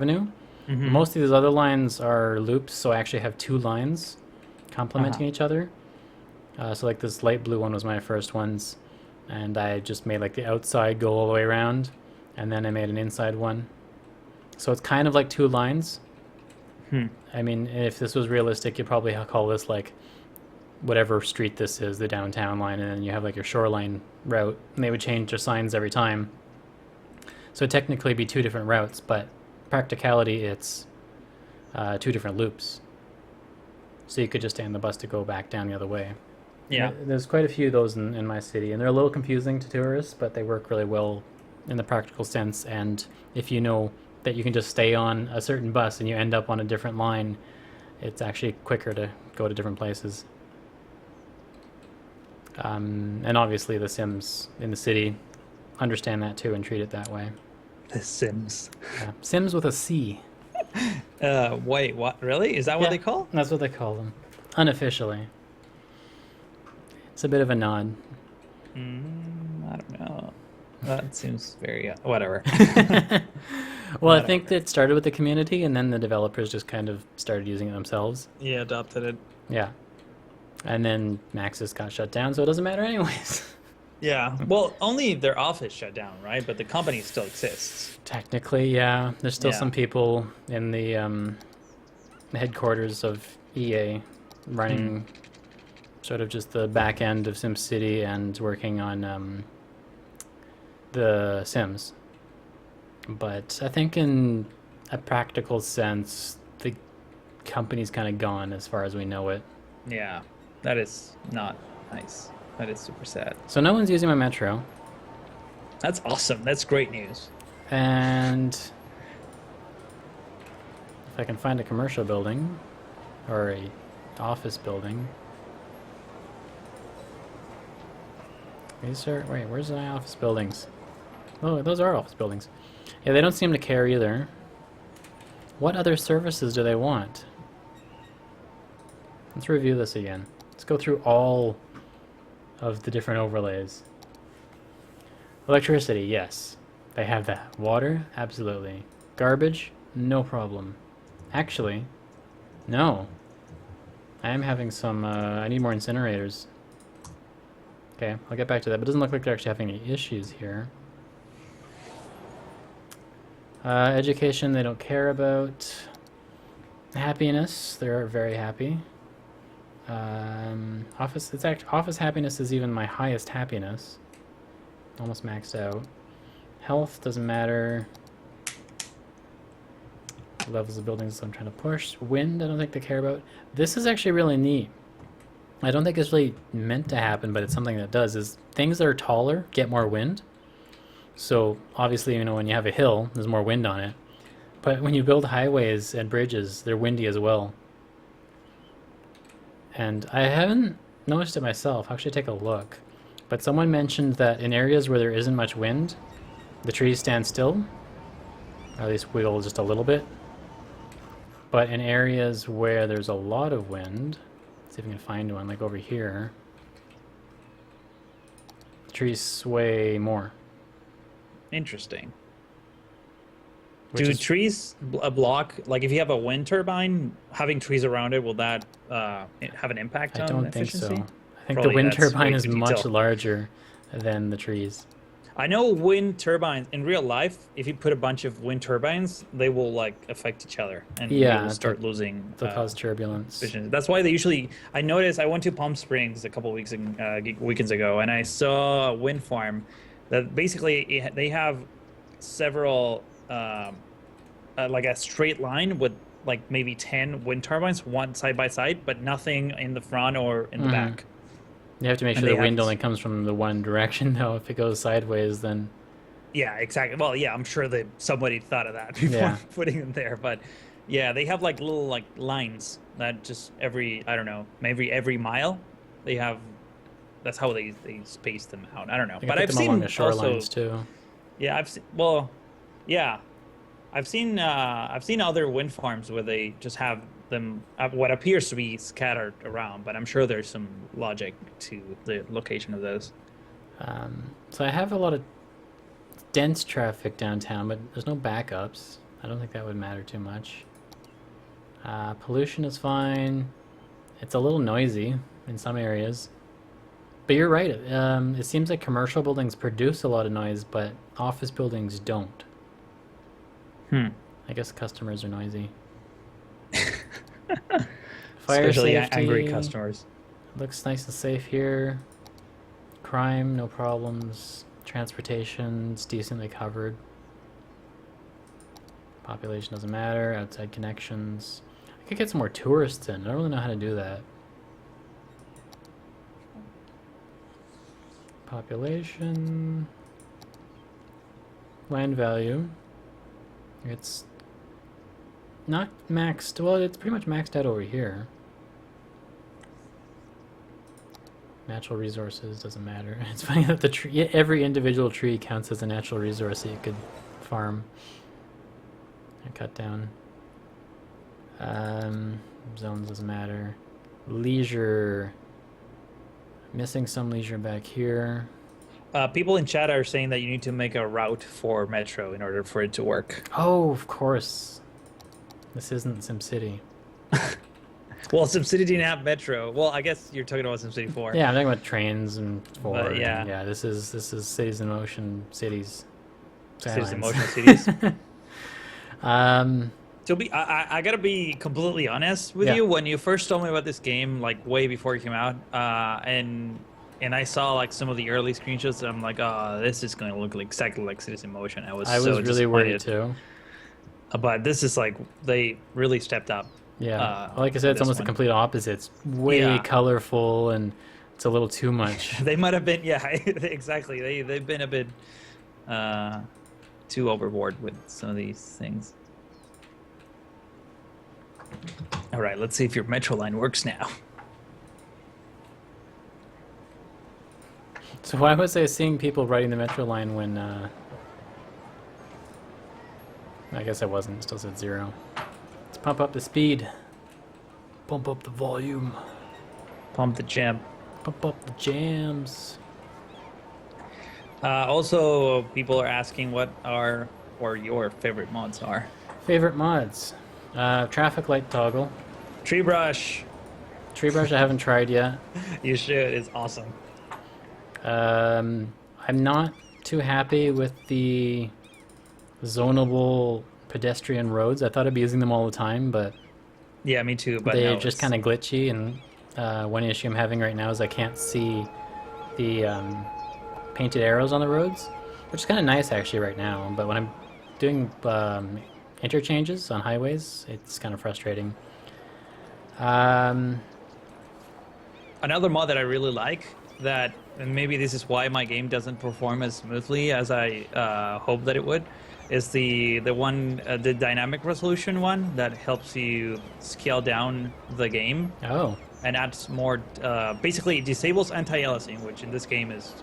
Avenue. Mm-hmm. Most of these other lines are loops, so I actually have two lines Uh-huh. complementing each other. So like this light blue one was my first ones, and I just made like the outside go all the way around, and then I made an inside one. So it's kind of like two lines. Hmm. I mean, if this was realistic, you'd probably call this like whatever street this is, the downtown line, and then you have like your shoreline route, and they would change their signs every time. So it'd technically be two different routes, but practicality, it's two different loops. So you could just stay on the bus to go back down the other way. Yeah. There's quite a few of those in my city, and they're a little confusing to tourists, but they work really well in the practical sense. And if you know that you can just stay on a certain bus and you end up on a different line, it's actually quicker to go to different places. And obviously, the Sims in the city understand that too and treat it that way. The Sims. Yeah. Sims with a C. Wait, what? Really? Is that what Yeah, they call? that's what they call them. Unofficially. It's a bit of a nod. I don't know. That seems very whatever. Well, I think Whatever. that started with the community, and then the developers just kind of started using it themselves. Yeah, adopted it. Yeah. And then Maxis got shut down, so it doesn't matter anyways. Yeah. Well, only their office shut down, right? But the company still exists. Technically, yeah. There's still Yeah. some people in the headquarters of EA Hmm. running sort of just the back end of SimCity and working on the Sims. But I think in a practical sense, the company's kind of gone as far as we know it. Yeah. That is not nice. That is super sad. So no one's using my metro. That's awesome. That's great news. And if I can find a commercial building or a office building. These are, wait, where's my office buildings? Oh, those are office buildings. Yeah, they don't seem to care either. What other services do they want? Let's review this again. Let's go through all of the different overlays. Electricity, yes. They have that. Water, absolutely. Garbage, no problem. Actually, no. I am having some, I need more incinerators. Okay, I'll get back to that, but it doesn't look like they're actually having any issues here. Education, they don't care about. Happiness, they're very happy. Office happiness is even my highest happiness. Almost maxed out. Health doesn't matter. Levels of buildings I'm trying to push. Wind, I don't think they care about. This is actually really neat. I don't think it's really meant to happen, but it's something that does. Is things that are taller get more wind. So obviously, you know, when you have a hill, there's more wind on it. But when you build highways and bridges, they're windy as well. And I haven't noticed it myself. I'll actually take a look. But someone mentioned that in areas where there isn't much wind, the trees stand still, or at least wiggle just a little bit. But in areas where there's a lot of wind, let's see if we can find one, like over here, the trees sway more. Interesting. Which Do is, trees block, like if you have a wind turbine, having trees around it, will that have an impact I on don't think so. efficiency? I think the Probably wind that's turbine way is too much detailed. larger than the trees. I know wind turbines in real life, if you put a bunch of wind turbines, they will like affect each other and you will Yeah, start losing they'll cause turbulence. efficiency. That's why they usually, I noticed, I went to Palm Springs a couple weekends ago, and I saw a wind farm that basically they have several like a straight line with like maybe 10 wind turbines, one side by side, but nothing in the front or in the Mm. back. You have to make And sure they the have wind only this, comes from the one direction, though. If it goes sideways, then yeah, exactly. Well, yeah, I'm sure that somebody thought of that before yeah. putting them there, but yeah, they have like little like lines that just every, I don't know, maybe every mile they have, that's how they space them out. I don't know. You can But put I've them along the seen also, shorelines too. yeah, I've seen, well, yeah, I've seen other wind farms where they just have them what appears to be scattered around, but I'm sure there's some logic to the location of those. So I have a lot of dense traffic downtown, but there's no backups. I don't think that would matter too much. Pollution is fine. It's a little noisy in some areas. But you're right. It seems like commercial buildings produce a lot of noise, but office buildings don't. I guess customers are noisy. Fire Especially safety. angry customers. Looks nice and safe here. Crime, no problems. Transportation's decently covered. Population doesn't matter. Outside connections. I could get some more tourists in. I don't really know how to do that. Population. Land value. It's not maxed. Well, it's pretty much maxed out over here. Natural resources doesn't matter. It's funny that the tree, every individual tree counts as a natural resource that you could farm and cut down. Zones doesn't matter. Leisure. Missing some leisure back here. People in chat are saying that you need to make a route for Metro in order for it to work. Oh, of course. This isn't SimCity. Well, SimCity didn't have Metro. Well, I guess you're talking about SimCity 4. Yeah, I'm talking about trains and 4. But, yeah. And yeah, this is Cities in Motion, Cities. Cities in Skylines. Motion cities. I gotta be completely honest with Yeah. you. When you first told me about this game, like way before it came out, and I saw like some of the early screenshots, I'm like, oh, this is going to look like exactly like Cities in Motion. I was really worried too. But this is like they really stepped up. Yeah, like I said, it's this almost the one. complete opposite. It's way colorful and it's a little too much. They might have been, yeah, exactly. They've been a bit too overboard with some of these things. All right, let's see if your Metro line works now. So why was I seeing people riding the Metro line when... I guess I wasn't. It still said 0. Let's pump up the speed. Pump up the volume. Pump the jam. Pump up the jams. Also, people are asking what your favorite mods are. Favorite mods? Traffic light toggle. Tree brush. Tree brush I haven't tried yet. You should. It's awesome. I'm not too happy with the zonable pedestrian roads. I thought I'd be using them all the time, but Yeah, me too. But they're no, just kind of glitchy. And one issue I'm having right now is I can't see the painted arrows on the roads, which is kind of nice actually right now. But when I'm doing interchanges on highways, it's kind of frustrating. Another mod that I really like, that and maybe this is why my game doesn't perform as smoothly as I hope that it would, is the dynamic resolution one that helps you scale down the game Oh, and adds more. Basically, it disables anti-aliasing, which in this game is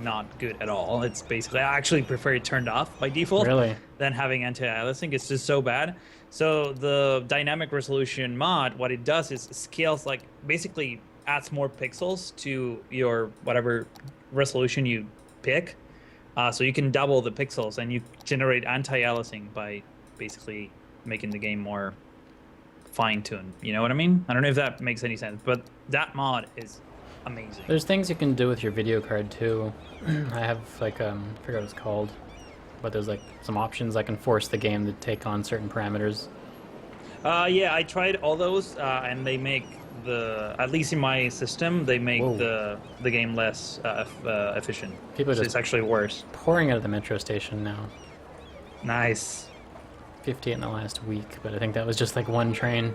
not good at all. It's basically, I actually prefer it turned off by default really? than having anti-aliasing. It's just so bad. So the dynamic resolution mod, what it does is scales, like basically adds more pixels to your whatever resolution you pick. So you can double the pixels and you generate anti-aliasing by basically making the game more fine-tuned. You know what I mean? I don't know if that makes any sense, but that mod is amazing. There's things you can do with your video card too. I have like I forget what it's called, but there's like some options I can force the game to take on certain parameters. Yeah, I tried all those, and they make at least in my system, they make Whoa. the game less efficient. People are So just it's actually worse. pouring out of the metro station now. Nice. 58 in the last week, but I think that was just like one train.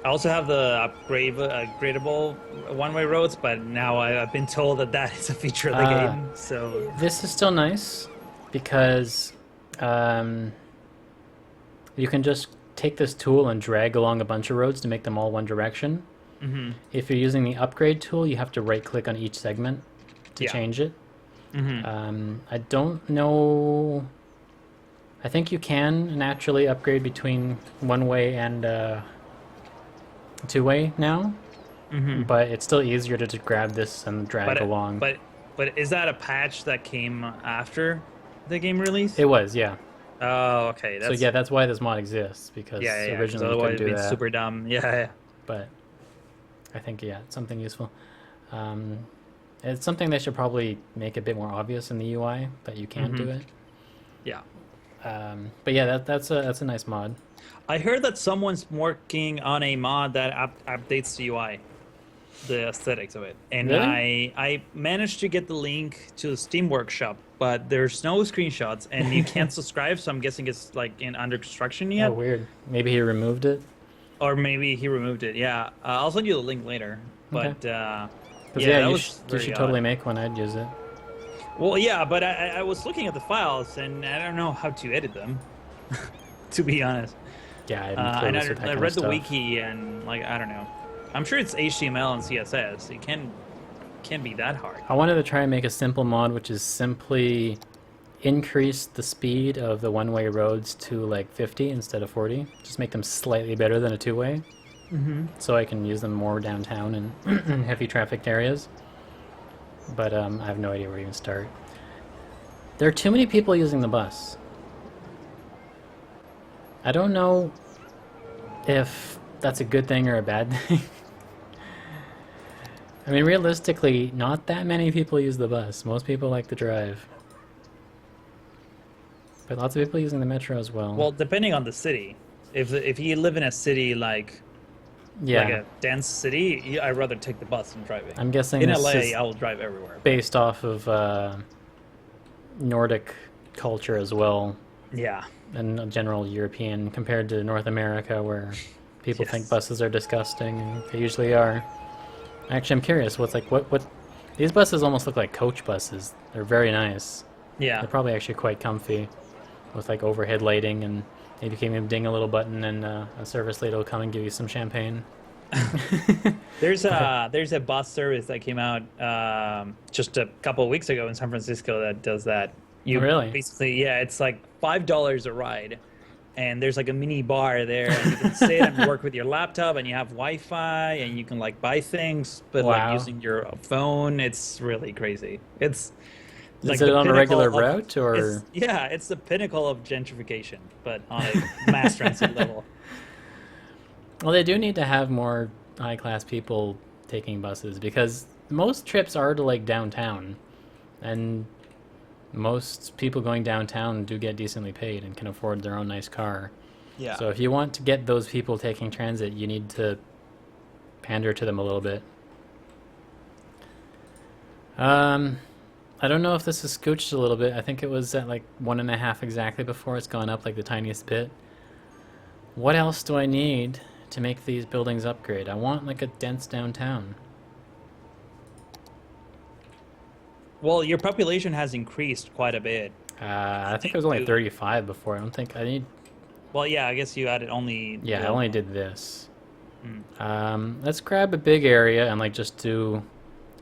I also have the upgradable one-way roads, but now I've been told that is a feature of the game. So This is still nice because you can just take this tool and drag along a bunch of roads to make them all one direction. Mm-hmm. If you're using the upgrade tool, you have to right-click on each segment to change it. Mm-hmm. I don't know. I think you can naturally upgrade between one-way and two-way now, but it's still easier to just grab this and drag along. But is that a patch that came after the game release? It was, yeah. Oh, okay. So yeah, that's why this mod exists, because Yeah. Because originally you couldn't otherwise it'd do be that. super dumb. Yeah. But I think, yeah, it's something useful. Um, it's something they should probably make a bit more obvious in the UI that you can do Mm-hmm. it. Yeah. But yeah, that's a nice mod. I heard that someone's working on a mod that updates the UI, the aesthetics of it, and Really? I managed to get the link to the Steam Workshop, but there's no screenshots, and you can't subscribe. So I'm guessing it's like in under construction Oh, yet, weird. Maybe he removed it. or maybe he removed it. Yeah, I'll send you the link later. Okay. But Because yeah, yeah, that you was you very should odd. totally make one. I'd use it. Well, yeah, but I was looking at the files, and I don't know how to edit them, to be honest. Yeah, I'm And clueless with that I kind of read the stuff. wiki, and like I don't know. I'm sure it's HTML and CSS. It can't be that hard. I wanted to try and make a simple mod, which is simply increase the speed of the one-way roads to like 50 instead of 40. Just make them slightly better than a two-way, Mm-hmm. so I can use them more downtown and heavy trafficked areas. But I have no idea where to even start. There are too many people using the bus. I don't know if that's a good thing or a bad thing. I mean, realistically, not that many people use the bus. Most people like to drive. But lots of people using the metro as well. Well, depending on the city. If you live in a city like Yeah, a dense city, I'd rather take the bus than driving. I'm guessing In this LA, is I will drive everywhere. based off of Nordic culture as well, Yeah. and general European compared to North America, where people think Yes. buses are disgusting, and they usually are. Actually, I'm curious. What? These buses almost look like coach buses. They're very nice. Yeah. They're probably actually quite comfy, with like overhead lighting, and maybe you can ding a little button, and a service lady will come and give you some champagne. There's a bus service that came out just a couple of weeks ago in San Francisco that does that. You Really? basically, yeah, it's like $5 a ride, and there's like a mini bar there, and you can sit and work with your laptop, and you have Wi-Fi, and you can like buy things, but like Wow. using your phone. It's really crazy. It's like Is it the on a pinnacle regular of, route, or? yeah, it's the pinnacle of gentrification, but on a mass transit level. Well, they do need to have more high-class people taking buses, because most trips are to like downtown, and most people going downtown do get decently paid and can afford their own nice car. Yeah. So if you want to get those people taking transit, you need to pander to them a little bit. I don't know if this has scooched a little bit. I think it was at like 1.5 exactly before. It's gone up like the tiniest bit. What else do I need to make these buildings upgrade? I want like a dense downtown. Well, your population has increased quite a bit. I think it was only 35 before. I don't think I need. Well, yeah, I guess you added only. Yeah, I only did this. Mm. Let's grab a big area and like just do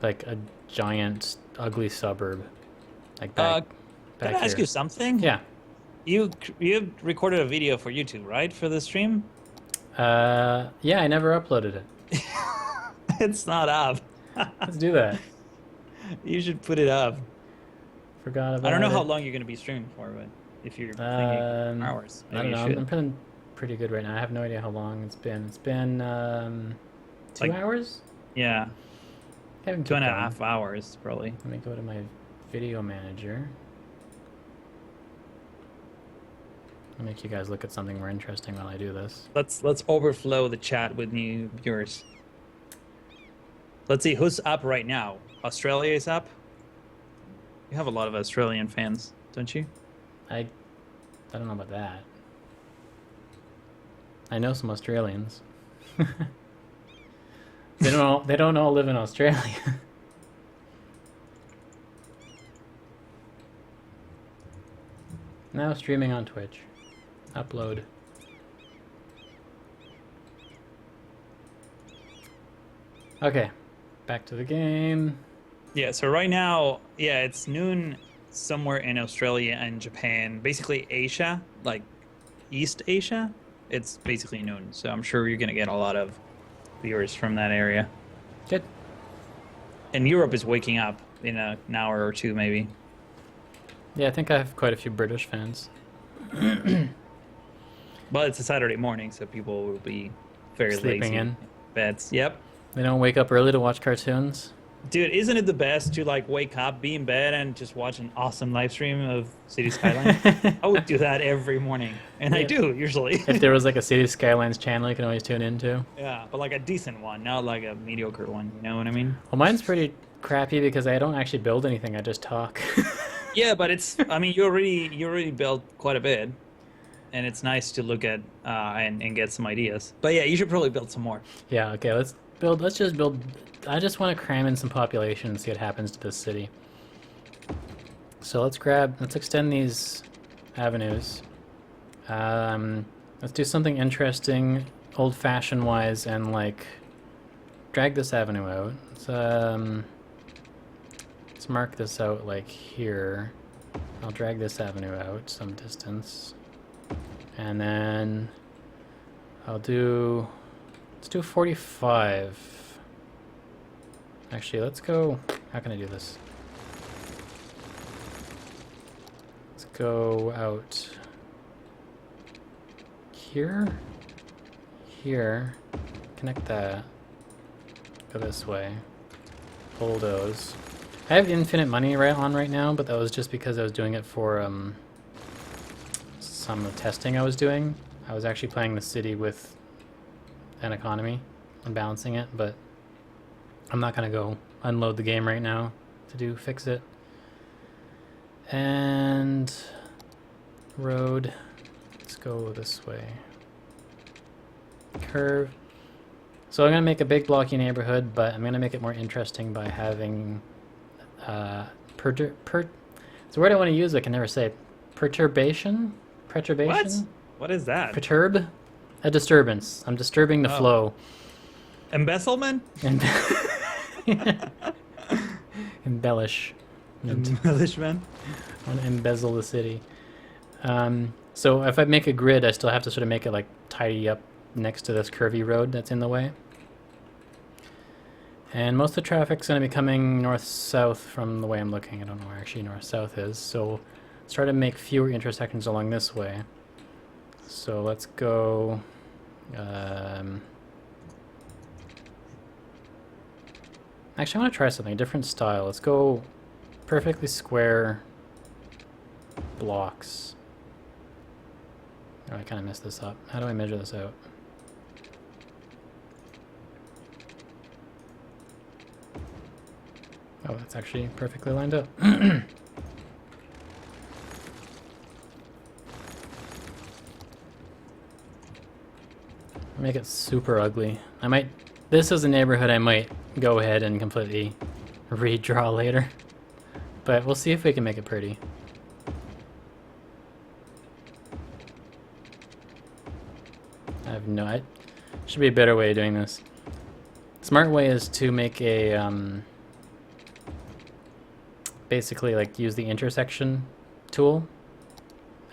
like a giant ugly suburb, like back Can I ask here. you something? Yeah. You recorded a video for YouTube, right, for the stream? Yeah, I never uploaded it. It's not up. Let's do that. You should put it up. Forgot about I don't know it. how long you're going to be streaming for, but if you're thinking hours, I maybe don't know. you I'm should. feeling pretty good right now. I have no idea how long it's been. It's been 2 Like- hours. Yeah, Haven't 2.5 hours, probably. Let me go to my video manager. I'll make you guys look at something more interesting while I do this. Let's overflow the chat with new viewers. Let's see who's up right now. Australia is up. You have a lot of Australian fans, don't you? I don't know about that. I know some Australians. They don't all live in Australia. Now streaming on Twitch. Upload. Okay, back to the game. Yeah, so right now, yeah, it's noon somewhere in Australia and Japan. Basically Asia, like East Asia, it's basically noon. So I'm sure you're gonna get a lot of viewers from that area. Good. And Europe is waking up in an hour or two, maybe. Yeah, I think I have quite a few British fans. Well, it's a Saturday morning, so people will be very Sleeping lazy. in. Beds. Yep. They don't wake up early to watch cartoons. Dude, isn't it the best to like wake up, be in bed, and just watch an awesome live stream of City Skylines? I would do that every morning, and I Yeah. do usually. If there was like a City Skylines channel you can always tune into. Yeah, but like a decent one, not like a mediocre one. You know what I mean? Well, mine's pretty crappy because I don't actually build anything. I just talk. Yeah, but it's. I mean, you already built quite a bit, and it's nice to look at and get some ideas. But yeah, you should probably build some more. Yeah, okay, let's build. Let's just build. I just want to cram in some population and see what happens to this city. So let's extend these avenues. Let's do something interesting, old-fashioned wise, and like drag this avenue out. Let's mark this out like here. I'll drag this avenue out some distance. And then let's do 45. Actually, let's go, how can I do this? Let's go out here, connect that, go this way, bulldoze. I have infinite money right now, but that was just because I was doing it for some testing I was doing. I was actually playing the city with an economy and balancing it, but I'm not gonna go unload the game right now to fix it. And road, let's go this way. Curve. So I'm gonna make a big blocky neighborhood, but I'm gonna make it more interesting by having it's a word I want to use, I can never say it. Perturbation? What? What is that? Perturb? A disturbance. I'm disturbing the flow. Embezzlement? Embellish. Embellishment? I want to embezzle the city. So if I make a grid, I still have to sort of make it like tidy up next to this curvy road that's in the way. And most of the traffic's going to be coming north-south from the way I'm looking. I don't know where actually north-south is. So let's try to make fewer intersections along this way. So let's go... Actually, I want to try something, a different style. Let's go perfectly square blocks. Oh, I kind of messed this up. How do I measure this out? Oh, that's actually perfectly lined up. Make it super ugly. This is a neighborhood I might go ahead and completely redraw later. But we'll see if we can make it pretty. Should be a better way of doing this. Smart way is to make a, basically like use the intersection tool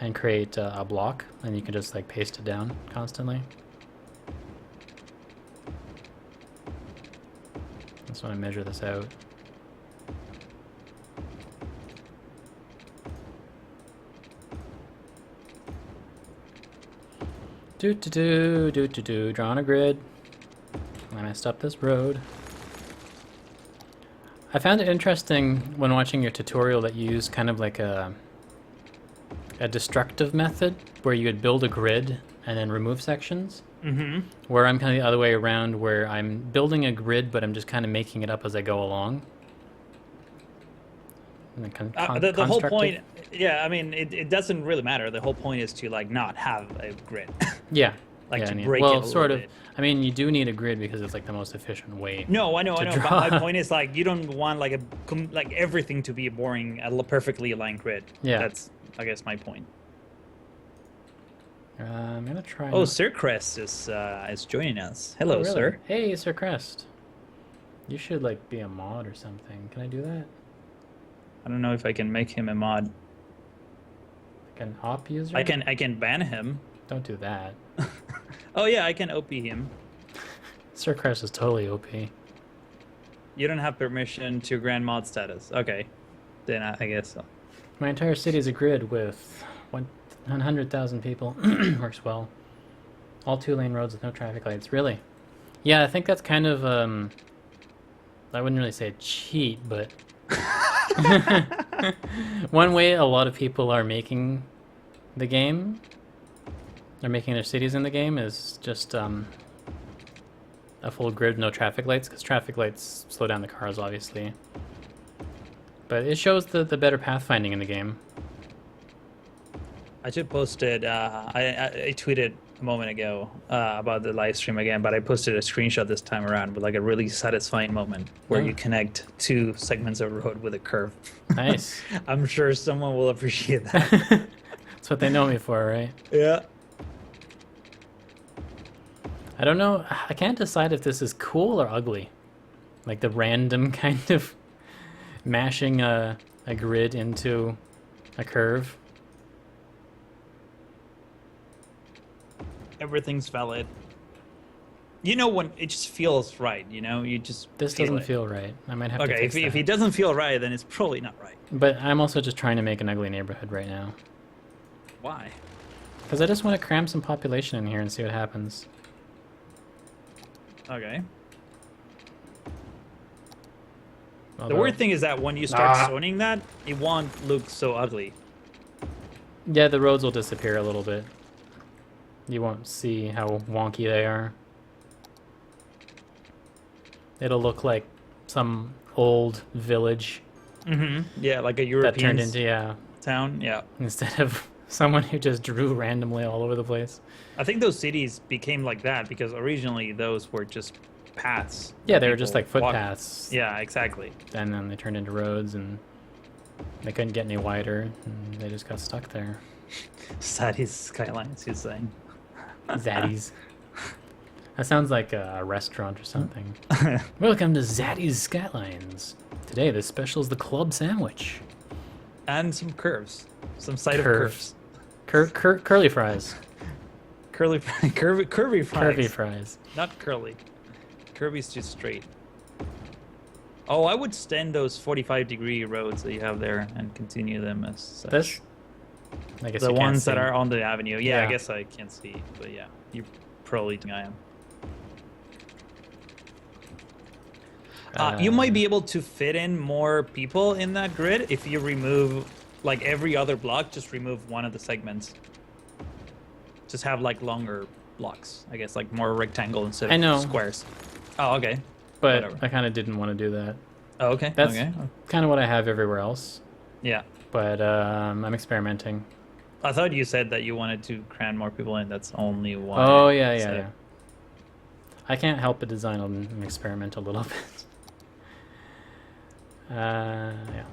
and create a block, and you can just like paste it down constantly. Just want to measure this out. Drawing a grid. I messed up this road. I found it interesting when watching your tutorial that you use kind of like a destructive method where you would build a grid and then remove sections. Mm-hmm. Where I'm kind of the other way around, where I'm building a grid, but I'm just kind of making it up as I go along. And The whole point, yeah, I mean, it doesn't really matter. The whole point is to like not have a grid. Yeah. Like yeah, to I mean, break well, it a little sort of. bit. I mean, you do need a grid because it's like the most efficient way. No, I know. draw. But my point is like you don't want like everything to be a boring, perfectly aligned grid. Yeah. That's, I guess, my point. I'm gonna try. Oh, Sir Crest is joining us. Hello, Oh, really? sir. Hey, Sir Crest. You should like be a mod or something. Can I do that? I don't know if I can make him a mod. Like an op user? I can ban him. Don't do that. Oh yeah, I can OP him. Sir Crest is totally OP. You don't have permission to grant mod status. Okay, then I guess so. My entire city is a grid with 100,000 people. Works well. All 2-lane roads with no traffic lights. Really? Yeah, I think that's kind of, I wouldn't really say a cheat, but one way a lot of people are making the game, they're making their cities in the game, is just a full grid, no traffic lights, because traffic lights slow down the cars, obviously. But it shows the better pathfinding in the game. I just posted. I tweeted a moment ago about the live stream again, but I posted a screenshot this time around with like a really satisfying moment where you connect two segments of road with a curve. Nice. I'm sure someone will appreciate that. That's what they know me for, right? Yeah. I don't know. I can't decide if this is cool or ugly. Like the random kind of mashing a grid into a curve. Everything's valid. You know, when it just feels right, you know, you just This doesn't feel right. I might have to fix if that. it doesn't feel right, then it's probably not right. But I'm also just trying to make an ugly neighborhood right now. Why? Because I just want to cram some population in here and see what happens. Okay. Although, The weird thing is that when you start zoning that, it won't look so ugly. yeah, the roads will disappear a little bit. You won't see how wonky they are. It'll look like some old village Mm-hmm. Yeah, like a that European turned into, town. Yeah. instead of someone who just drew randomly all over the place. I think those cities became like that because originally those were just paths. Yeah, that they were just people like walked. footpaths. Yeah, exactly. And then they turned into roads and they couldn't get any wider and they just got stuck there. Zaddy's Skylines, you're saying. Zaddy's. That sounds like a restaurant or something. Welcome to Zaddy's Skylines. Today the special is the club sandwich. And some curves. Some side of curves. Curly fries. Curvy fries. Curvy fries. Not curly. Curvy's just straight. Oh, I would stand those 45-degree roads that you have there and continue them as such. This? I guess The you can't ones that see. are on the avenue. Yeah, Yeah. I guess I can't see, but yeah, you probably think I am. You might be able to fit in more people in that grid if you remove, like every other block, just remove one of the segments. Just have like longer blocks, I guess, like more rectangle instead I of know. squares. Oh, okay. But Whatever. I kind of didn't want to do that. Oh, okay. That's okay. kind of what I have everywhere else. Yeah. But I'm experimenting. I thought you said that you wanted to cram more people in. That's only one. Oh, yeah, yeah, said. yeah. I can't help but design and experiment a little bit. Yeah.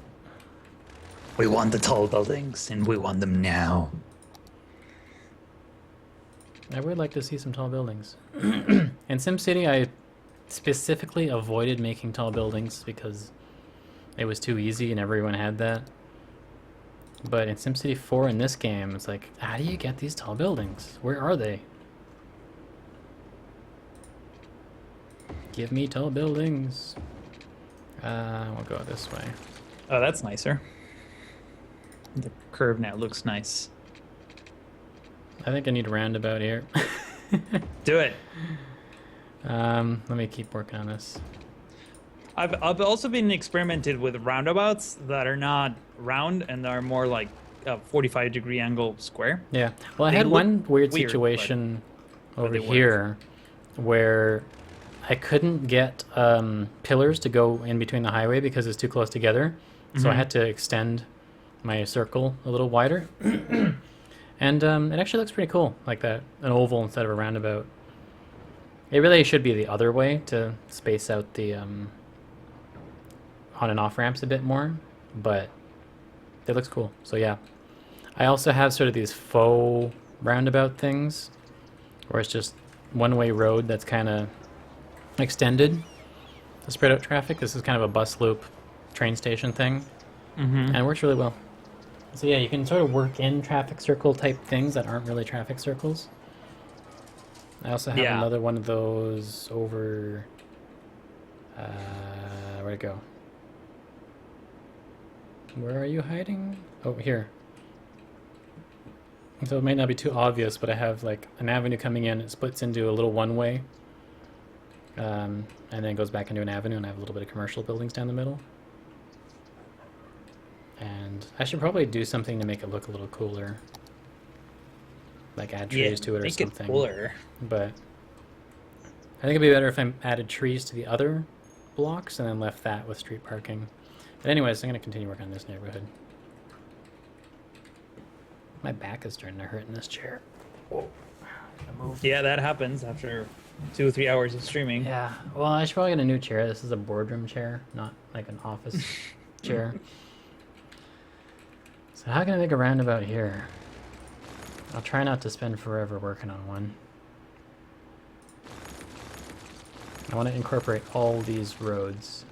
We want the tall buildings, and we want them now. I would like to see some tall buildings. In SimCity, I specifically avoided making tall buildings because it was too easy and everyone had that. But in SimCity 4 in this game, it's like, how do you get these tall buildings? Where are they? Give me tall buildings. We'll go this way. Oh, that's nicer. The curve now looks nice. I think I need a roundabout here. Do it. Let me keep working on this. I've also been experimented with roundabouts that are not round and are more like a 45-degree angle square. Yeah. Well, I They had look one weird weird, situation over they work. here where I couldn't get pillars to go in between the highway because it's too close together. So I had to extend my circle a little wider. And it actually looks pretty cool, like that, an oval instead of a roundabout. It really should be the other way to space out the on and off ramps a bit more, but it looks cool. So yeah. I also have sort of these faux roundabout things where it's just one-way road that's kind of extended to spread out traffic. This is kind of a bus loop train station thing, and it works really well. So yeah, you can sort of work in traffic circle type things that aren't really traffic circles. I also have another one of those over... where'd it go? Where are you hiding? Oh, here. So it might not be too obvious, but I have like an avenue coming in. It splits into a little one-way, and then goes back into an avenue, and I have a little bit of commercial buildings down the middle. And I should probably do something to make it look a little cooler, like add trees to it or make something. it cooler. But I think it'd be better if I added trees to the other blocks and then left that with street parking. But anyways, I'm going to continue working on this neighborhood. My back is starting to hurt in this chair. Whoa. Move. Yeah, that happens after 2 or 3 hours of streaming. Yeah, well, I should probably get a new chair. This is a boardroom chair, not like an office chair. So how can I make a roundabout here? I'll try not to spend forever working on one. I want to incorporate all these roads.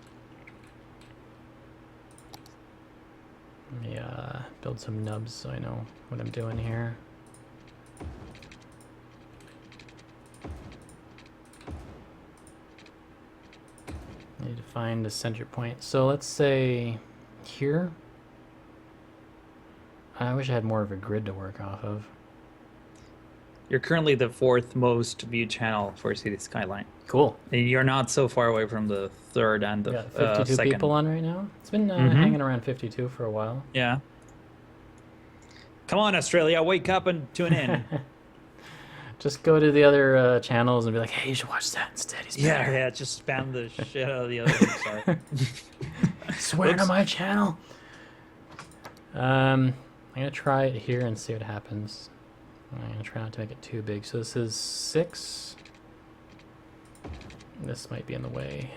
Let me build some nubs so I know what I'm doing here. I need to find a center point. So let's say here. I wish I had more of a grid to work off of. You're currently the 4th most viewed channel for City Skyline. Cool. And you're not so far away from the 3rd and the Got 52 2nd. people on right now. It's been hanging around 52 for a while. Yeah. Come on, Australia, wake up and tune in. Just go to the other channels and be like, hey, you should watch that instead. He's better. Yeah, just spam the shit out of the other one. Sorry. Swear to my channel. I'm going to try it here and see what happens. I'm going to try not to make it too big. So this is 6. This might be in the way.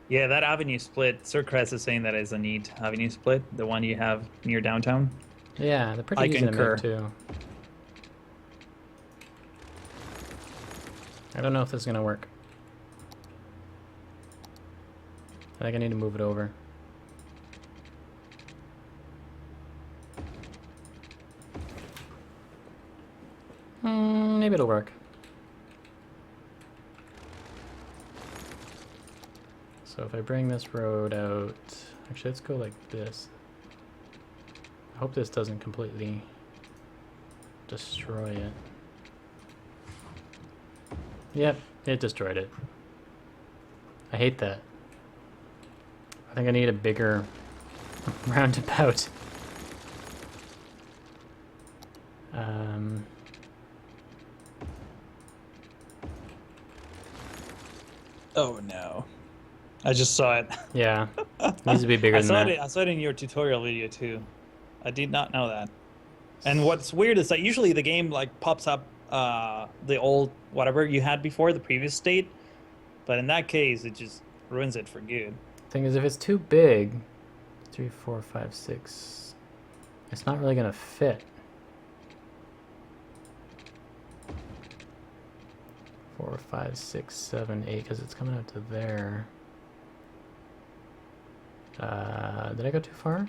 Yeah, that avenue split, Sir Crest is saying that is a neat avenue split, the one you have near downtown. Yeah, they're pretty I easy concur. to make too. I don't know if this is going to work. I think I need to move it over. Maybe it'll work. So if I bring this road out, actually let's go like this. I hope this doesn't completely destroy it. Yep, it destroyed it. I hate that. I think I need a bigger roundabout. Oh no. I just saw it. Yeah, needs to be bigger than that. I saw it in your tutorial video too. I did not know that. And what's weird is that usually the game like pops up the old whatever you had before, the previous state. But in that case, it just ruins it for good. Thing is, if it's too big, 3, 4, 5, 6, it's not really gonna fit. 4, 5, 6, 7, 8, because it's coming out to there. Did I go too far?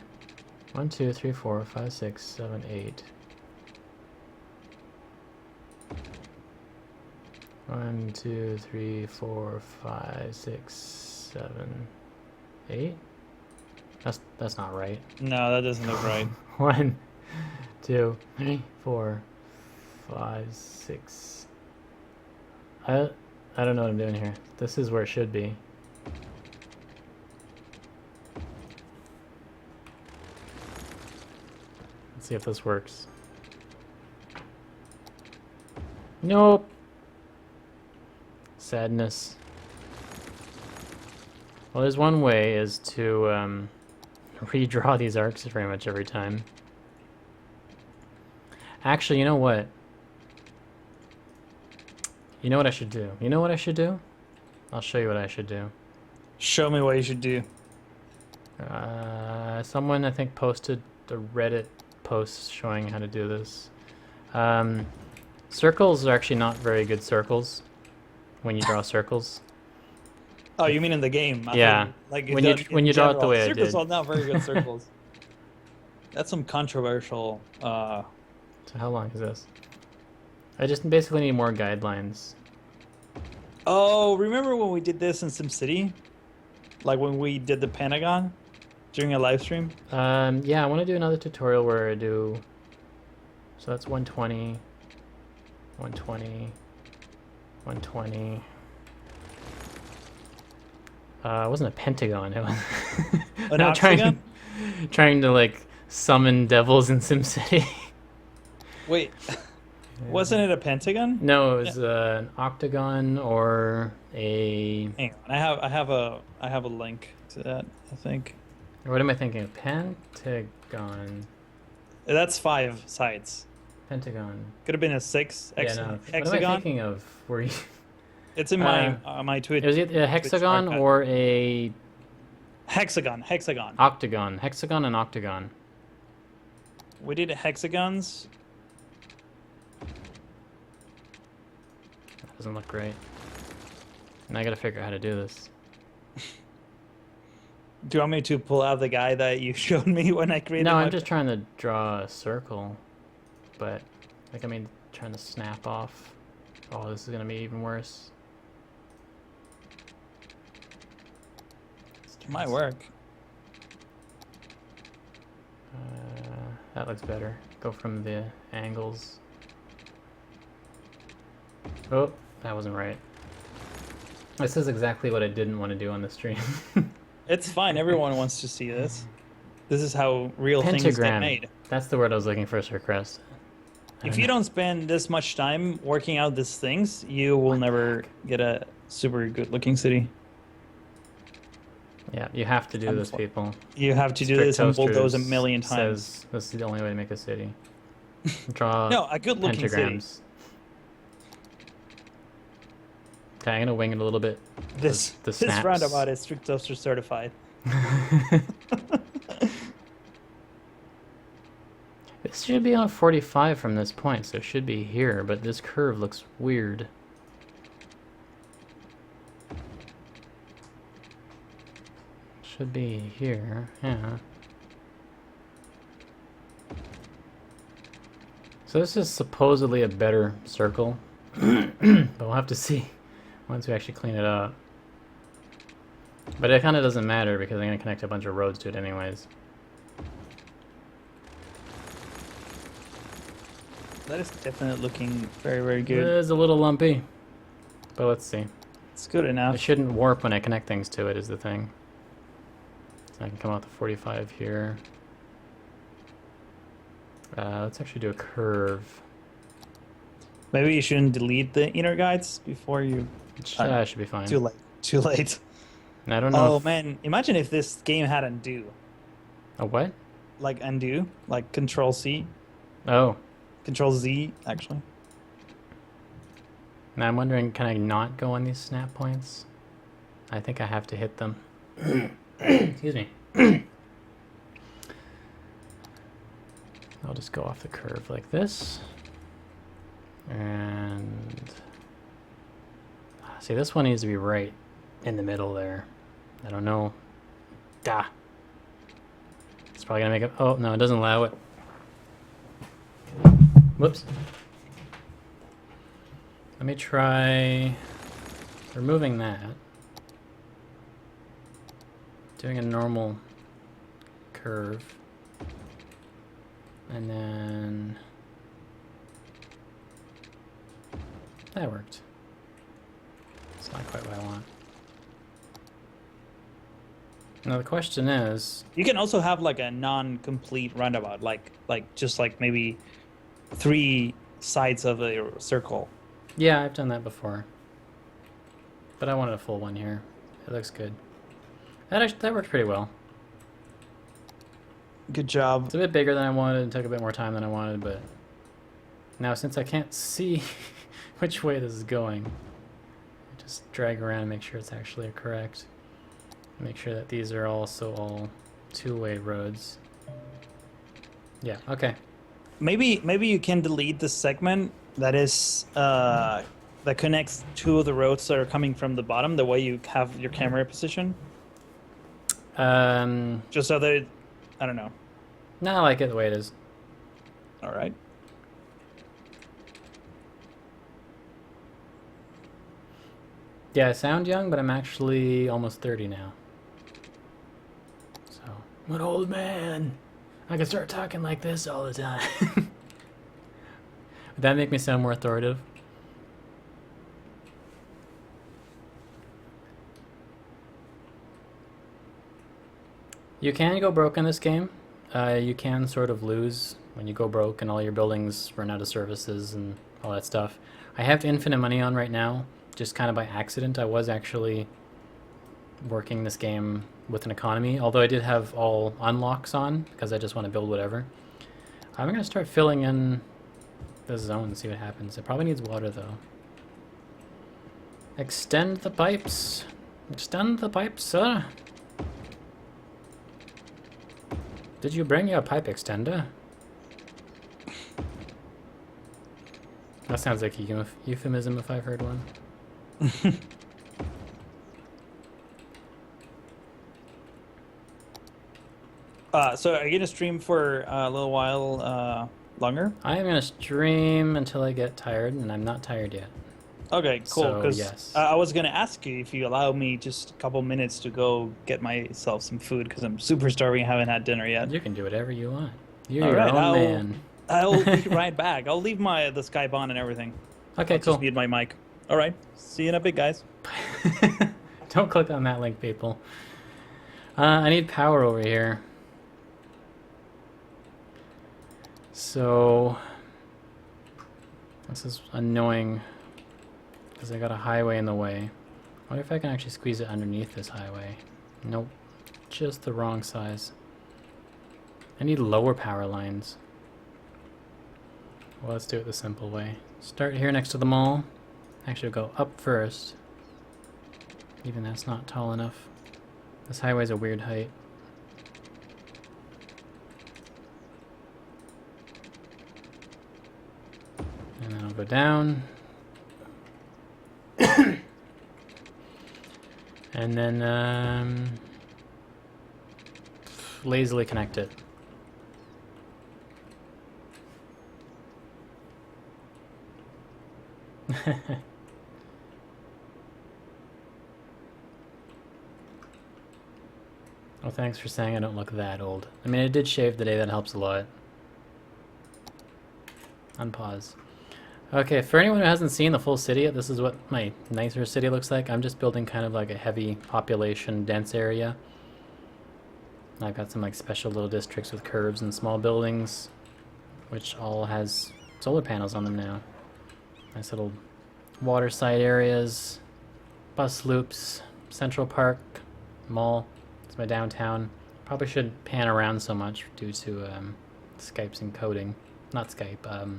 1, 2, 3, 4, 5, 6, 7, 8. 1, 2, 3, 4, 5, 6, 7, 8. That's not right. No, that doesn't look right. 1, 2, 3, 4, 5, 6. I don't know what I'm doing here. This is where it should be. Let's see if this works. Nope. Sadness. Well, there's one way is to redraw these arcs pretty much every time. Actually, you know what? You know what I should do? You know what I should do? I'll show you what I should do. Show me what you should do. Someone, I think, posted the Reddit post showing how to do this. Circles are actually not very good circles when you draw circles. Oh, you mean in the game? Yeah. Like When you draw it the way I circles did. are not very good circles. That's some controversial. So how long is this? I just basically need more guidelines. Oh, remember when we did this in SimCity? Like when we did the Pentagon? during a live stream? Yeah, I want to do another tutorial where I do. So that's 120, 120, 120. It wasn't a pentagon. It was An I'm octagon? trying to like summon devils in SimCity. Wait, wasn't it a pentagon? No, it was an octagon or a. Hang on, I have a link to that. I think What am I thinking? Pentagon. that's 5 sides. Pentagon. Could have been a 6 Yeah, no. What am I hexagon. thinking of? Were you? It's in my my Twitch. It was either a hexagon archive. or a Hexagon. octagon. Hexagon and octagon. We did hexagons. That doesn't look great. And I gotta figure out how to do this. Do you want me to pull out the guy that you showed me when I created? No, my I'm just trying to draw a circle, but like I mean, trying to snap off. Oh, this is gonna be even worse. Might work. That looks better. Go from the angles. Oh, that wasn't right. This is exactly what I didn't want to do on the stream. It's fine. Everyone wants to see this. This is how real things get Pentagram. made. That's the word I was looking for, Sir Crest. If you don't spend this much time working out these things, you will never get a super good-looking city. Yeah, you have to do this, people. You have to do Strict this and bulldoze a Toasters million times. Says this is the only way to make a city. Draw No, a good-looking city. pentagrams. Okay, I'm gonna wing it a little bit. This The this snaps. roundabout is strict toaster certified. This should be on 45 from this point, so it should be here, but this curve looks weird. Should be here, yeah. So this is supposedly a better circle, but we'll have to see once we actually clean it up. But it kind of doesn't matter because I'm going to connect a bunch of roads to it anyways. That is definitely looking very, very It good. is a little lumpy, but let's see. It's good enough. It shouldn't warp when I connect things to it is the thing. So I can come out the 45 here. Let's actually do a curve. Maybe you shouldn't delete the inner guides before you. Should be fine. Too late. Too late. And I don't know. Oh man, imagine if this game had undo. A what? Like undo, like Control C, Oh. Control Z, actually. Now I'm wondering, can I not go on these snap points? I think I have to hit them. Excuse me. I'll just go off the curve like this. And see, this one needs to be right in the middle there. I don't know. It's probably gonna make it. Oh no, it doesn't allow it. Whoops. Let me try removing that. Doing a normal curve. And then that worked. It's not quite what I want. Now the question is, You can also have like a non-complete roundabout, like just like maybe 3 sides of a circle. yeah, I've done that before. But I wanted a full one here. It looks good. That worked pretty well. Good job. It's a bit bigger than I wanted and took a bit more time than I wanted, but now since I can't see which way this is going, I just drag around and make sure it's actually correct. Make sure that these are also all two-way roads. Yeah, okay. Maybe you can delete the segment that is that connects 2 of the roads that are coming from the bottom, the way you have your camera position. Just so that I don't know. No, I like it the way it is. All right. Yeah, I sound young, but I'm actually almost 30 now. So I'm an old man. I can start talking like this all the time. Would that make me sound more authoritative? You can go broke in this game. You can sort of lose when you go broke and all your buildings run out of services and all that stuff. I have infinite money on right now, just kind of by accident. I was actually working this game with an economy, although I did have all unlocks on because I just want to build whatever. I'm going to start filling in this zone and see what happens. It probably needs water though. Extend the pipes. Extend the pipes, sir. Did you bring your pipe extender? That sounds like a euphemism if I've heard one. So are you gonna stream for a little while longer? I am going to stream until I get tired, and I'm not tired yet. Okay, cool. So, Because yes. I was gonna ask you if you allow me just a couple minutes to go get myself some food because I'm super starving. I haven't had dinner yet. You can do whatever you want. You're All your right, own man. I'll be right back. I'll leave the Skype on and everything. Okay, I'll cool. just mute my mic. All right. See you in a bit, guys. Don't click on that link, people. I need power over here. So this is annoying because I got a highway in the way. I wonder if I can actually squeeze it underneath this highway. Nope, just the wrong size. I need lower power lines. Well, let's do it the simple way. Start here next to the mall. Actually, go up first. Even that's not tall enough. This highway's a weird height. And then I'll go down. And then lazily connect it. Well, thanks for saying I don't look that old. I mean, I did shave today, that helps a lot. Unpause. Okay, for anyone who hasn't seen the full city yet, this is what my nicer city looks like. I'm just building kind of like a heavy population dense area. I've got some like special little districts with curbs and small buildings, which all has solar panels on them now. Nice little waterside areas, bus loops, Central Park, mall. It's my downtown. Probably shouldn't pan around so much due to Skype's encoding. Not Skype,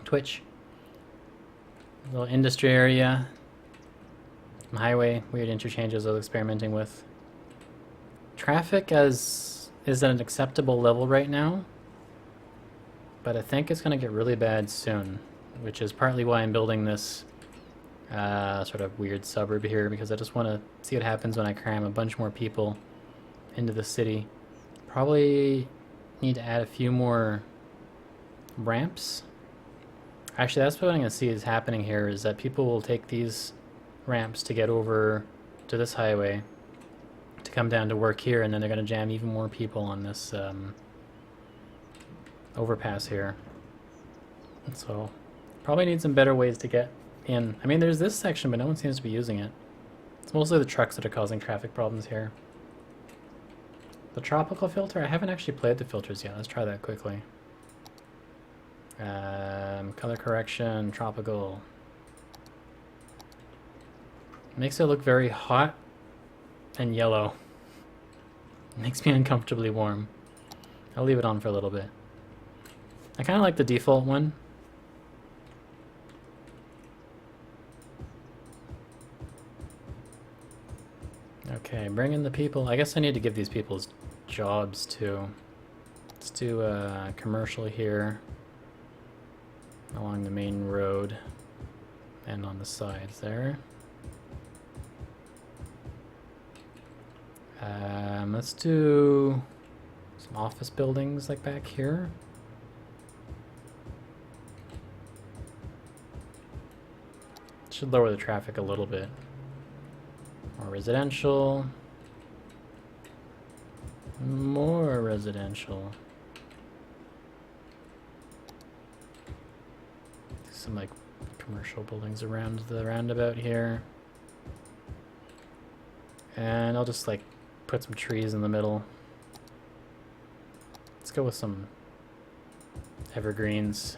Twitch. Little industry area. Some highway, weird interchanges I was experimenting with. Traffic is at an acceptable level right now, but I think it's going to get really bad soon, which is partly why I'm building this sort of weird suburb here, because I just want to see what happens when I cram a bunch more people into the city. Probably need to add a few more ramps. Actually, that's what I'm going to see is happening here, is that people will take these ramps to get over to this highway to come down to work here, and then they're going to jam even more people on this overpass here. And so probably need some better ways to get in. I mean, there's this section, but no one seems to be using it. It's mostly the trucks that are causing traffic problems here. The tropical filter, I haven't actually played the filters yet. Let's try that quickly. Color correction, tropical. Makes it look very hot and yellow. Makes me uncomfortably warm. I'll leave it on for a little bit. I kind of like the default one. Okay, bring in the people. I guess I need to give these people jobs too. Let's do a commercial here along the main road and on the sides there. Let's do some office buildings like back here. Should lower the traffic a little bit. More residential. More residential. Some like commercial buildings around the roundabout here. And I'll just like put some trees in the middle. Let's go with some evergreens.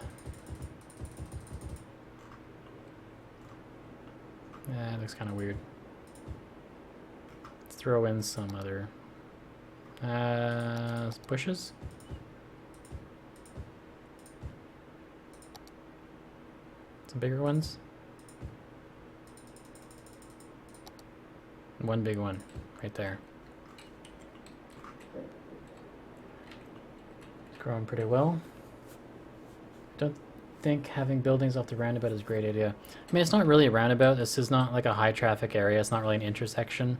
Yeah, it looks kind of weird. Let's throw in some other bushes. Some bigger ones. One big one right there. It's growing pretty well. Don't think having buildings off the roundabout is a great idea. I mean, it's not really a roundabout. This is not like a high traffic area. It's not really an intersection.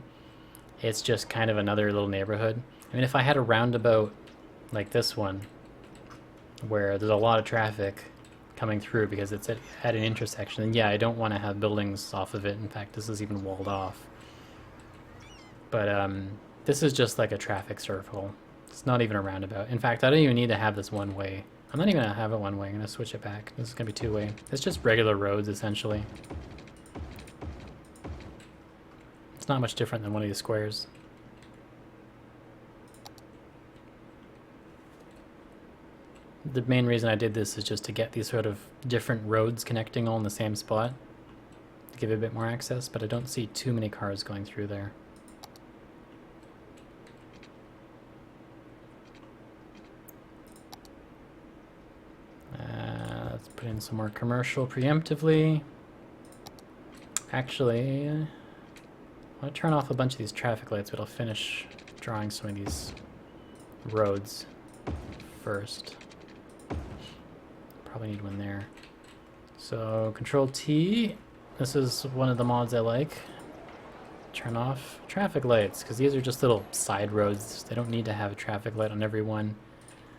It's just kind of another little neighborhood. I mean, if I had a roundabout like this one, where there's a lot of traffic coming through because it's at an intersection, then yeah, I don't want to have buildings off of it. In fact, this is even walled off. But this is just like a traffic circle. It's not even a roundabout. In fact, I don't even need to have this one way. I'm not even going to have it one way. I'm going to switch it back. This is going to be two-way. It's just regular roads, essentially. It's not much different than one of these squares. The main reason I did this is just to get these sort of different roads connecting all in the same spot. To give it a bit more access, but I don't see too many cars going through there. Let's put in some more commercial preemptively. Actually, I'll turn off a bunch of these traffic lights, but I'll finish drawing some of these roads first. Probably need one there. So Control T. This is one of the mods I like. Turn off traffic lights, because these are just little side roads. They don't need to have a traffic light on every one.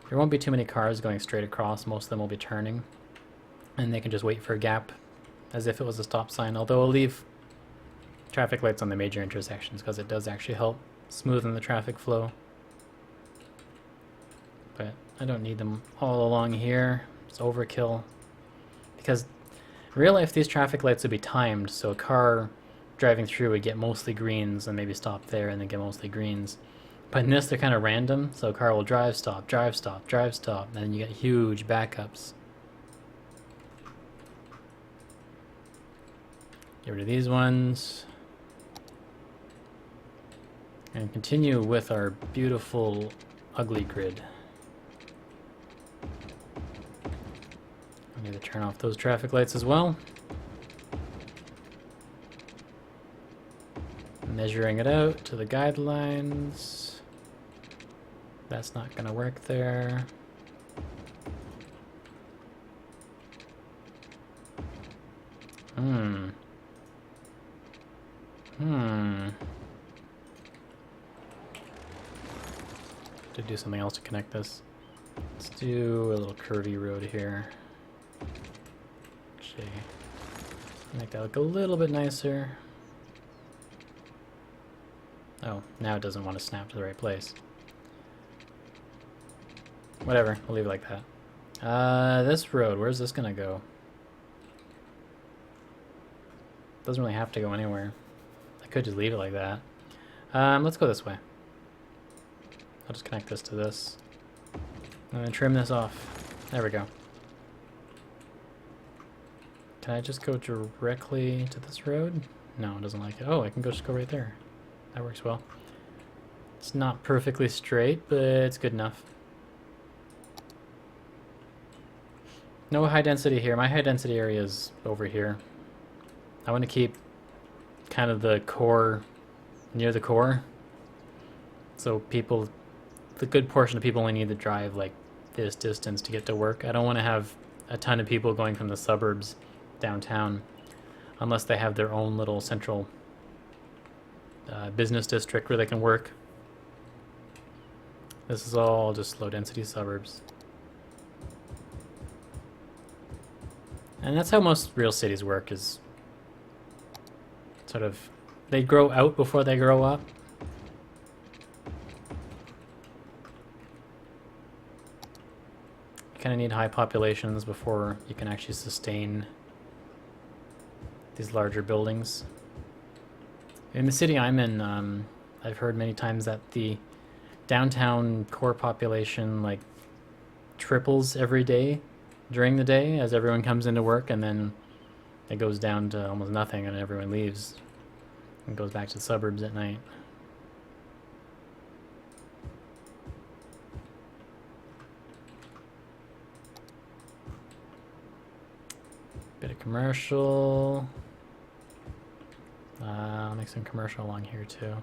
There won't be too many cars going straight across. Most of them will be turning. And they can just wait for a gap as if it was a stop sign. Although I'll leave traffic lights on the major intersections because it does actually help smoothen the traffic flow. But I don't need them all along here. It's overkill. Because in real life, these traffic lights would be timed, so a car driving through would get mostly greens and maybe stop there and then get mostly greens. But in this, they're kind of random, so a car will drive, stop, drive, stop, drive, stop, and then you get huge backups. Get rid of these ones. And continue with our beautiful ugly grid. I need to turn off those traffic lights as well. Measuring it out to the guidelines. That's not going to work there. To do something else to connect this. Let's do a little curvy road here. Actually, make that look a little bit nicer. Oh, now it doesn't want to snap to the right place. Whatever, we'll leave it like that. This road, where's this gonna go? Doesn't really have to go anywhere. I could just leave it like that. Let's go this way. I'll just connect this to this. And then trim this off. There we go. Can I just go directly to this road? No, it doesn't like it. Oh, I can just go right there. That works well. It's not perfectly straight, but it's good enough. No high density here. My high density area is over here. I want to keep kind of the core near the core. So people, the good portion of people only need to drive like this distance to get to work. I don't want to have a ton of people going from the suburbs downtown unless they have their own little central business district where they can work. This is all just low density suburbs. And that's how most real cities work, is sort of, they grow out before they grow up. kind of need high populations before you can actually sustain these larger buildings. In the city I'm in, I've heard many times that the downtown core population like triples every day during the day as everyone comes into work, and then it goes down to almost nothing and everyone leaves and goes back to the suburbs at night. Bit of commercial. I'll make some commercial along here too.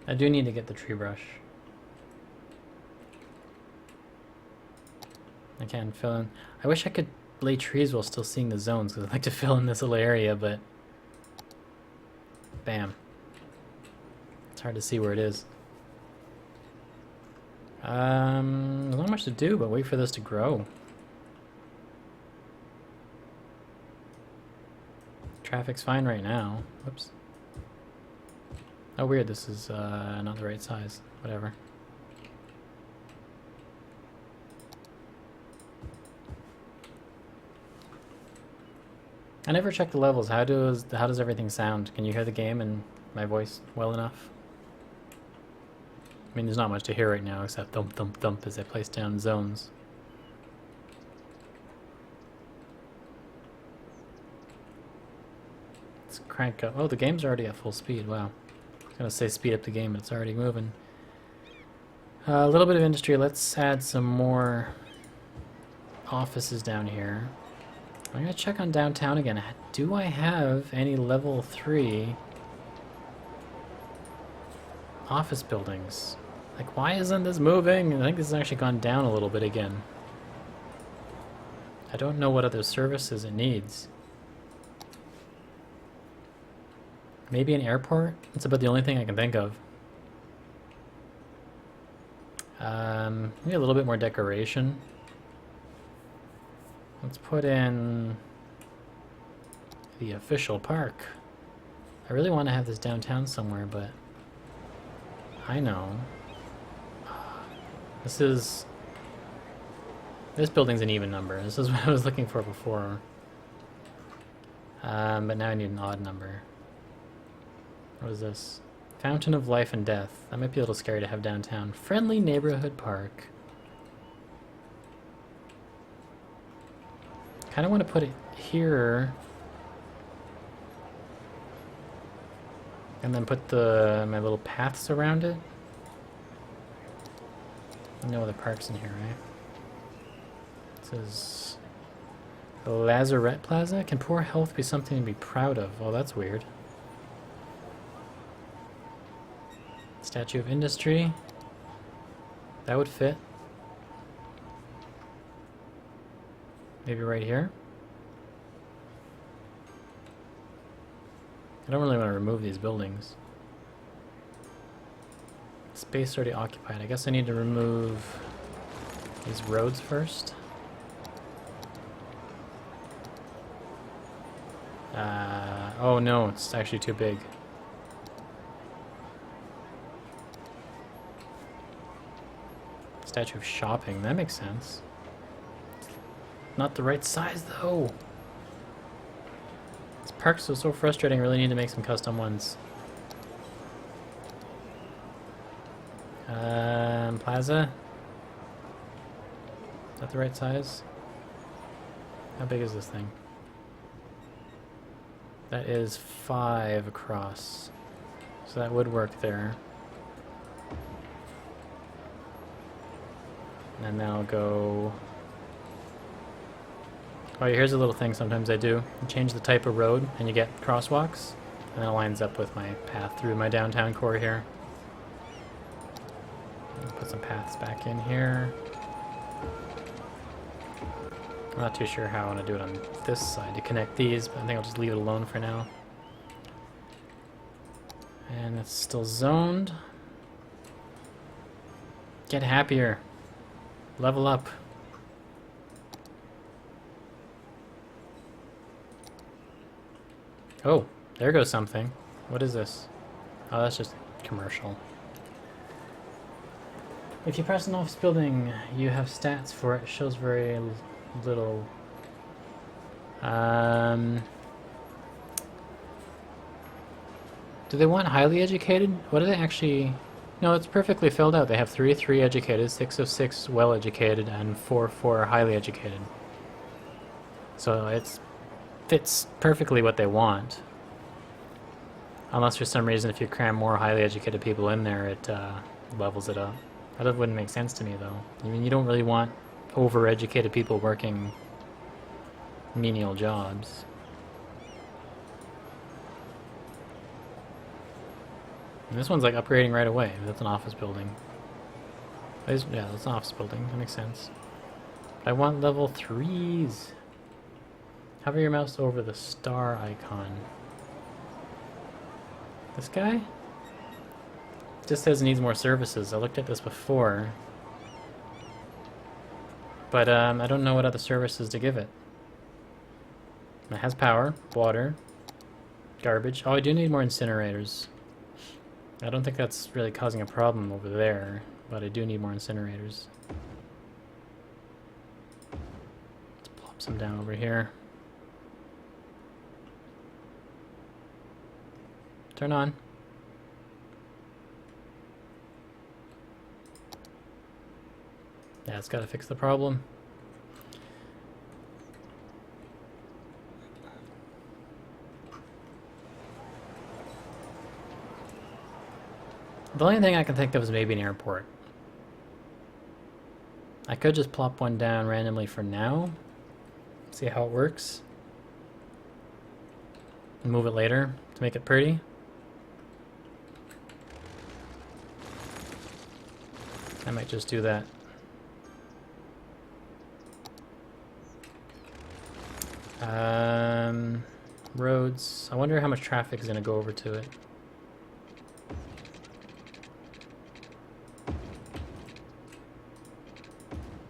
I do need to get the tree brush. I can't fill in. I wish I could lay trees while still seeing the zones, because I'd like to fill in this little area, but bam. It's hard to see where it is. There's not much to do but wait for this to grow. Traffic's fine right now. Whoops. Oh weird, this is not the right size. Whatever. I never check the levels. How does everything sound? Can you hear the game and my voice well enough? I mean, there's not much to hear right now except thump thump thump as I place down zones. Let's crank up. Oh, the game's already at full speed. Wow. I was gonna say speed up the game, but it's already moving. A little bit of industry. Let's add some more offices down here. I'm gonna check on downtown again. Do I have any level 3 office buildings? Like, why isn't this moving? I think this has actually gone down a little bit again. I don't know what other services it needs. Maybe an airport? That's about the only thing I can think of. Maybe a little bit more decoration. Let's put in the official park. I really want to have this downtown somewhere, but I know. This building's an even number. This is what I was looking for before. But now I need an odd number. What is this? Fountain of Life and Death. That might be a little scary to have downtown. Friendly Neighborhood Park. Kind of want to put it here. And then put my little paths around it. No other parks in here, right? It says Lazarette Plaza. Can poor health be something to be proud of? Oh, that's weird. Statue of Industry. That would fit. Maybe right here. I don't really want to remove these buildings. Space already occupied. I guess I need to remove these roads first. Oh no, it's actually too big. Statue of Shopping, that makes sense. Not the right size though. These parks are so frustrating, I really need to make some custom ones. Plaza? Is that the right size? How big is this thing? That is 5 across. So that would work there. And then I'll go... Oh, here's a little thing sometimes I do. You change the type of road and you get crosswalks. And that lines up with my path through my downtown core here. Put some paths back in here. I'm not too sure how I want to do it on this side to connect these, but I think I'll just leave it alone for now. And it's still zoned. Get happier. Level up. Oh, there goes something. What is this? Oh, that's just commercial. If you press an office building, you have stats for it. It shows very little. Do they want highly educated? What do they actually... No, it's perfectly filled out. They have 3 educated, 6 of 6 well educated, and 4 highly educated. So it fits perfectly what they want. Unless for some reason if you cram more highly educated people in there, it levels it up. That wouldn't make sense to me though. I mean, you don't really want over-educated people working menial jobs. And this one's like upgrading right away. That's an office building. Yeah, that's an office building. That makes sense. I want level 3s. Hover your mouse over the star icon. This guy? Just says it needs more services. I looked at this before. But I don't know what other services to give it. It has power, water, garbage. Oh, I do need more incinerators. I don't think that's really causing a problem over there, but I do need more incinerators. Let's plop some down over here. Turn on. Yeah, it's got to fix the problem. The only thing I can think of is maybe an airport. I could just plop one down randomly for now. See how it works. And move it later to make it pretty. I might just do that. Roads. I wonder how much traffic is going to go over to it.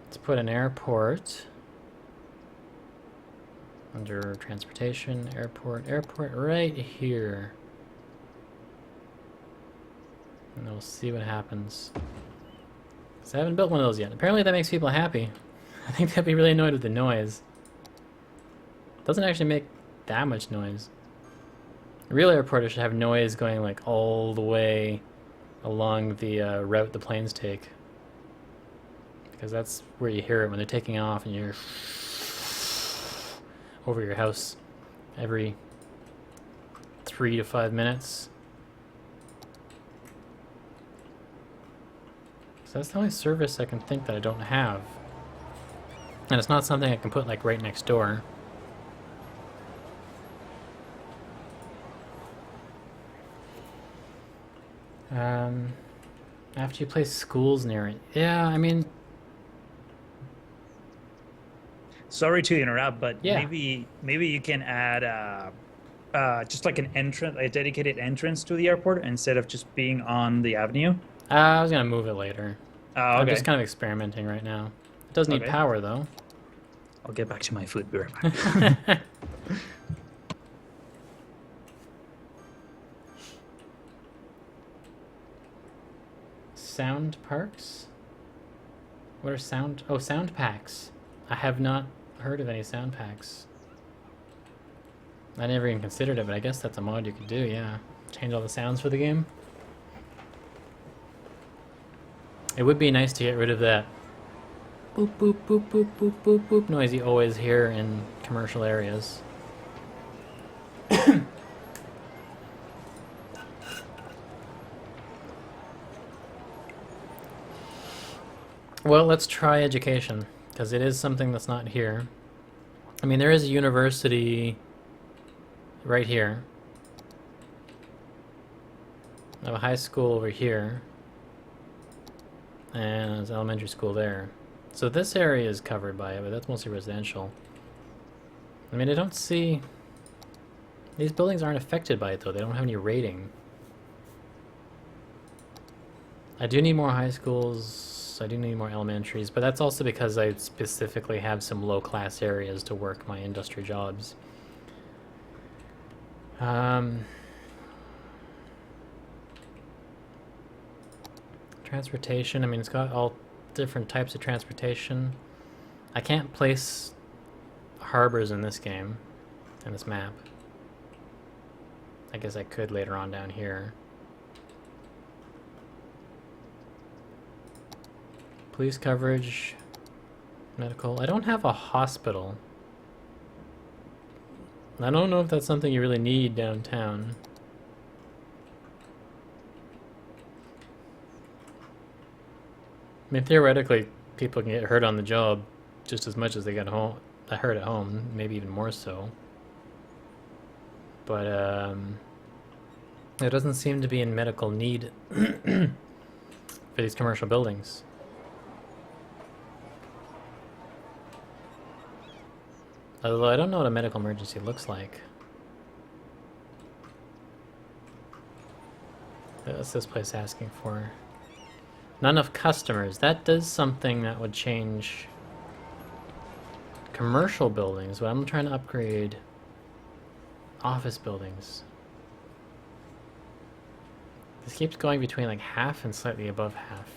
Let's put an airport under transportation, airport right here. And we'll see what happens. So I haven't built one of those yet. Apparently that makes people happy. I think they'd be really annoyed with the noise. It doesn't actually make that much noise. A real airport should have noise going like all the way along the route the planes take. Because that's where you hear it when they're taking off and you're over your house every 3 to 5 minutes. So that's the only service I can think that I don't have. And it's not something I can put like right next door. After you place schools near it. Yeah, I mean... Sorry to interrupt, but Yeah. maybe you can add just like an entrance, a dedicated entrance to the airport instead of just being on the avenue. I was gonna move it later. Oh, I'm okay. just kind of experimenting right now. It does need Okay. power though. I'll get back to my food. Be right back. Sound parks? What are sound... Oh, sound packs. I have not heard of any sound packs. I never even considered it, but I guess that's a mod you could do, yeah. Change all the sounds for the game. It would be nice to get rid of that boop, boop, boop, boop, boop, boop, boop noise you always hear in commercial areas. Well, let's try education, because it is something that's not here. I mean, there is a university right here. I have a high school over here. And there's an elementary school there. So this area is covered by it, but that's mostly residential. I mean, I don't see... These buildings aren't affected by it, though. They don't have any rating. I do need more high schools. I do need more elementaries, but that's also because I specifically have some low-class areas to work my industry jobs. Transportation, I mean, it's got all different types of transportation. I can't place harbors in this game, in this map. I guess I could later on down here. Police coverage, medical. I don't have a hospital. I don't know if that's something you really need downtown. I mean, theoretically, people can get hurt on the job just as much as they get home, hurt at home, maybe even more so. But there doesn't seem to be in medical need for these commercial buildings. Although I don't know what a medical emergency looks like. What's this place asking for? Not enough customers. That does something that would change commercial buildings, but I'm trying to upgrade office buildings. This keeps going between like half and slightly above half.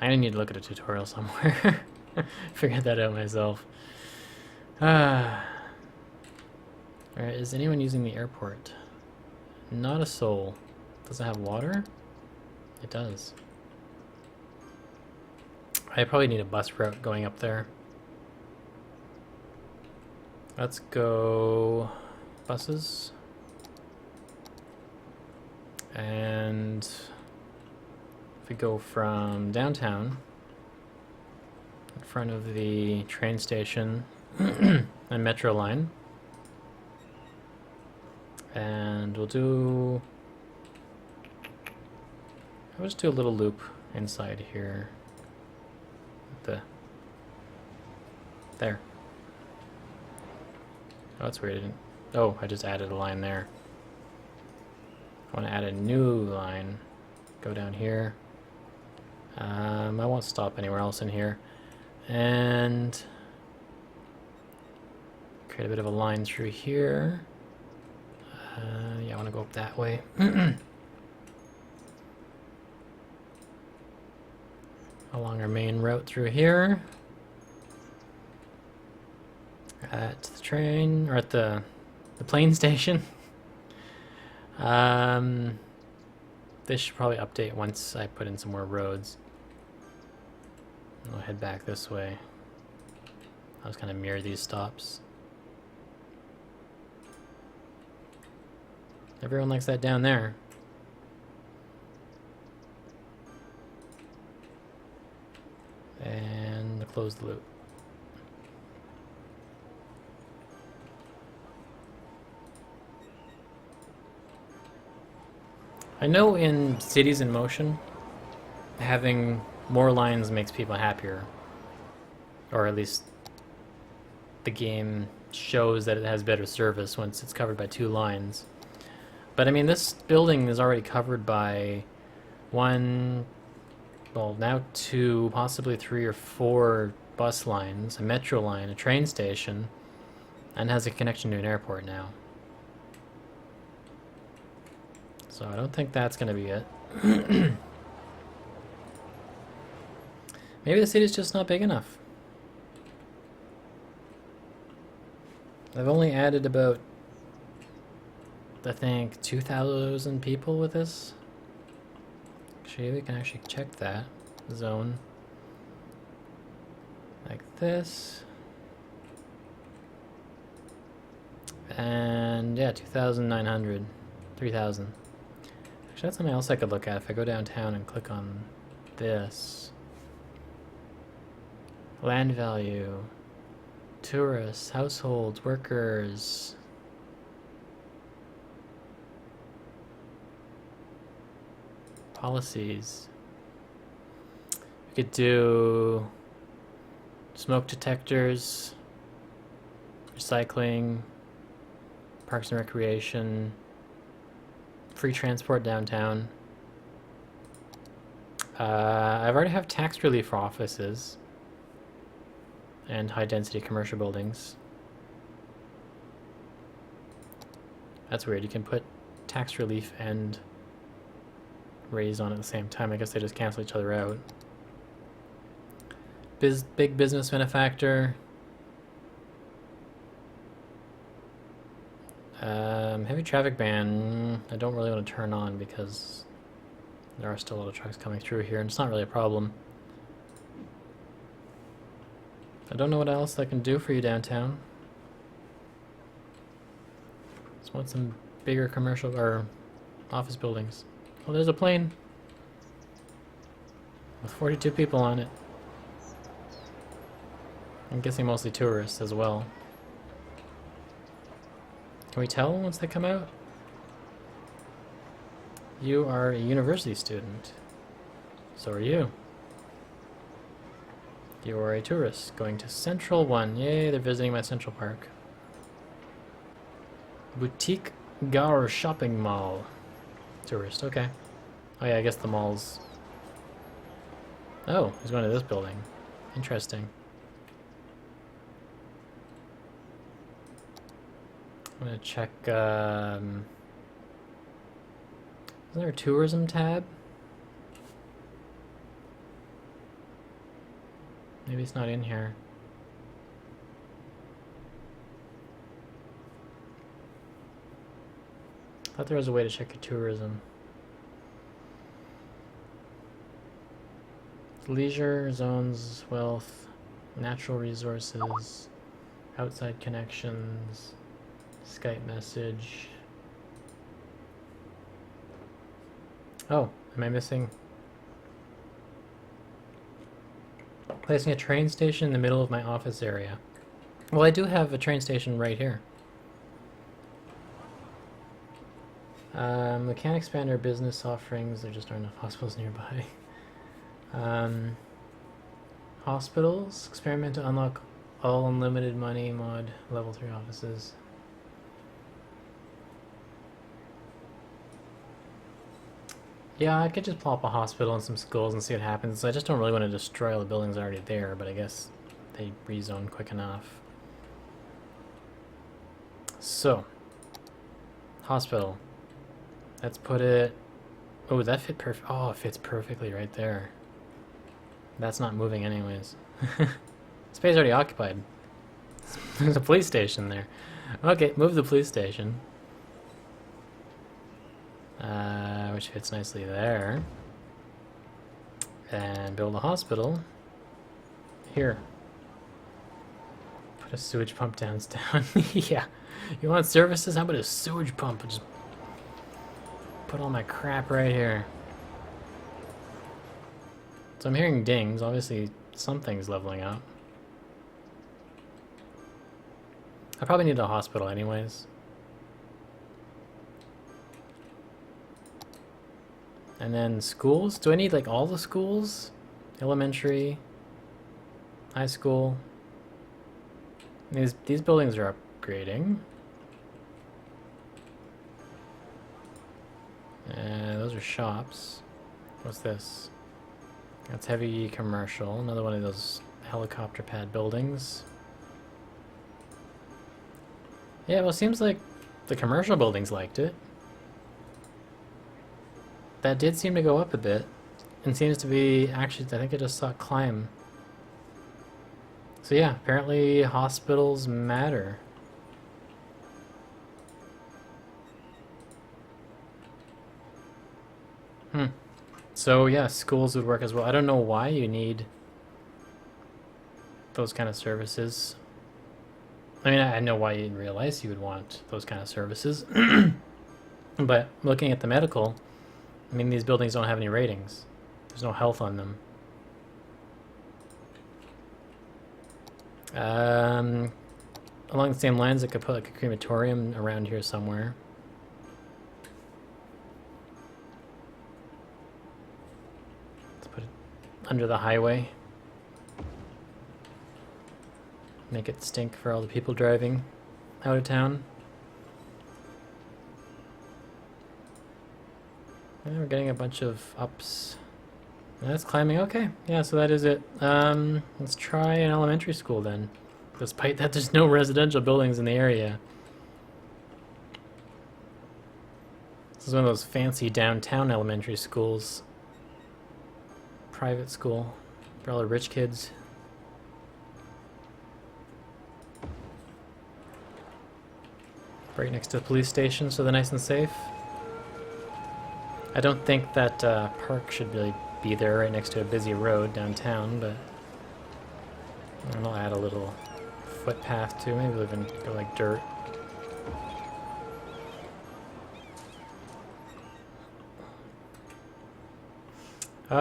I need to look at a tutorial somewhere. Figure that out myself. Alright, is anyone using the airport? Not a soul. Does it have water? It does. I probably need a bus route going up there. Let's go buses. And if we go from downtown, in front of the train station and metro line, and we'll just do a little loop inside here. There. Oh, that's weird. Oh, I just added a line there. I want to add a new line. Go down here. I won't stop anywhere else in here. And create a bit of a line through here. Yeah, I want to go up that way. Along our main route through here. At the train, or at the plane station. This should probably update once I put in some more roads. I'll head back this way. I'll just kind of mirror these stops. Everyone likes that down there. And close the loop. I know in Cities in Motion, having more lines makes people happier. Or at least the game shows that it has better service once it's covered by 2 lines. But I mean, this building is already covered by 1, well, now 2, possibly 3 or 4 bus lines, a metro line, a train station, and has a connection to an airport now. So I don't think that's going to be it. Maybe the city's just not big enough. I've only added about, I think, 2,000 people with this. Actually, we can actually check that zone. Like this. And yeah, 2,900. 3,000. Actually, that's something else I could look at if I go downtown and click on this. Land value. Tourists, households, workers. Policies. We could do smoke detectors, recycling, parks and recreation, free transport downtown. I've already have tax relief for offices and high density commercial buildings. That's weird. You can put tax relief and raised on at the same time. I guess they just cancel each other out. Big business benefactor. Heavy traffic ban. I don't really want to turn on because there are still a lot of trucks coming through here, and it's not really a problem. I don't know what else I can do for you downtown. Just want some bigger commercial or office buildings. Oh, there's a plane with 42 people on it. I'm guessing mostly tourists as well. Can we tell once they come out? You are a university student. So are you. You are a tourist going to Central One. Yay, they're visiting my Central Park. Boutique Gaur Shopping Mall. Tourist, okay. Oh yeah, I guess the mall's... Oh, he's going to this building. Interesting. I'm gonna check, isn't there a tourism tab? Maybe it's not in here. I thought there was a way to check your tourism. Leisure, zones, wealth, natural resources, outside connections, Skype message. Oh, am I missing? Placing a train station in the middle of my office area. Well, I do have a train station right here. We can't expand our business offerings. There just aren't enough hospitals nearby. Hospitals. Experiment to unlock all unlimited money mod level 3 offices. Yeah, I could just plop a hospital and some schools and see what happens. I just don't really want to destroy all the buildings already there, but I guess they rezone quick enough. So, hospital. Let's put it... Oh, that fit perfect. Oh, it fits perfectly right there. That's not moving anyways. Space already occupied. There's a police station there. Okay, move the police station. Which fits nicely there. And build a hospital. Here. Put a sewage pump downtown. Yeah. You want services? How about a sewage pump? Just put all my crap right here. So I'm hearing dings. Obviously something's leveling up. I probably need a hospital anyways. And then schools? Do I need like all the schools? Elementary, high school. These buildings are upgrading. Those are shops. What's this? That's heavy commercial. Another one of those helicopter pad buildings. Yeah, well, it seems like the commercial buildings liked it. That did seem to go up a bit, and seems to be, actually, I think I just saw it climb. So yeah, apparently hospitals matter. So yeah, schools would work as well. I don't know why you need those kind of services. I mean, I know why in real life you would want those kind of services. But looking at the medical, I mean, these buildings don't have any ratings. There's no health on them. Along the same lines, I could put like a crematorium around here somewhere. Let's put it under the highway. Make it stink for all the people driving out of town. And we're getting a bunch of ups. That's climbing. Okay, yeah, so that is it. Let's try an elementary school then. Despite that there's no residential buildings in the area. This is one of those fancy downtown elementary schools. Private school for all the rich kids. Right next to the police station, so they're nice and safe. I don't think that park should really be there right next to a busy road downtown, but I'll add a little footpath too. Maybe we'll even go like dirt.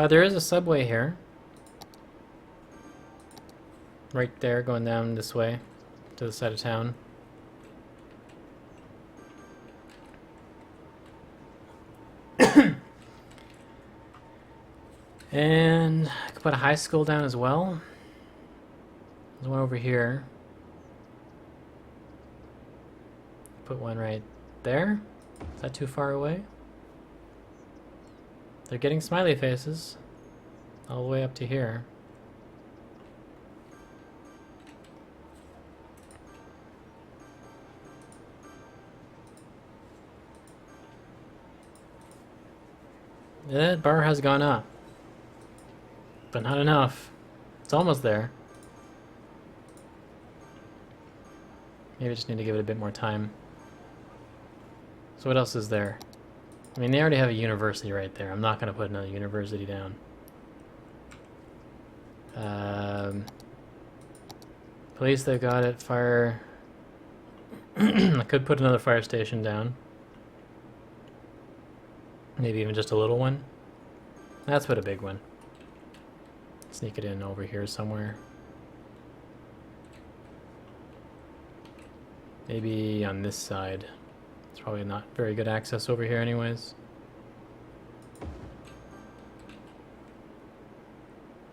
There is a subway here. Right there, going down this way to the side of town. And I could put a high school down as well. There's one over here. Put one right there. Is that too far away? They're getting smiley faces all the way up to here. That bar has gone up. But not enough. It's almost there. Maybe I just need to give it a bit more time. So what else is there? I mean, they already have a university right there. I'm not going to put another university down. Police, they got it. Fire. I could put another fire station down. Maybe even just a little one. Let's put a big one. Sneak it in over here somewhere. Maybe on this side. It's probably not very good access over here anyways.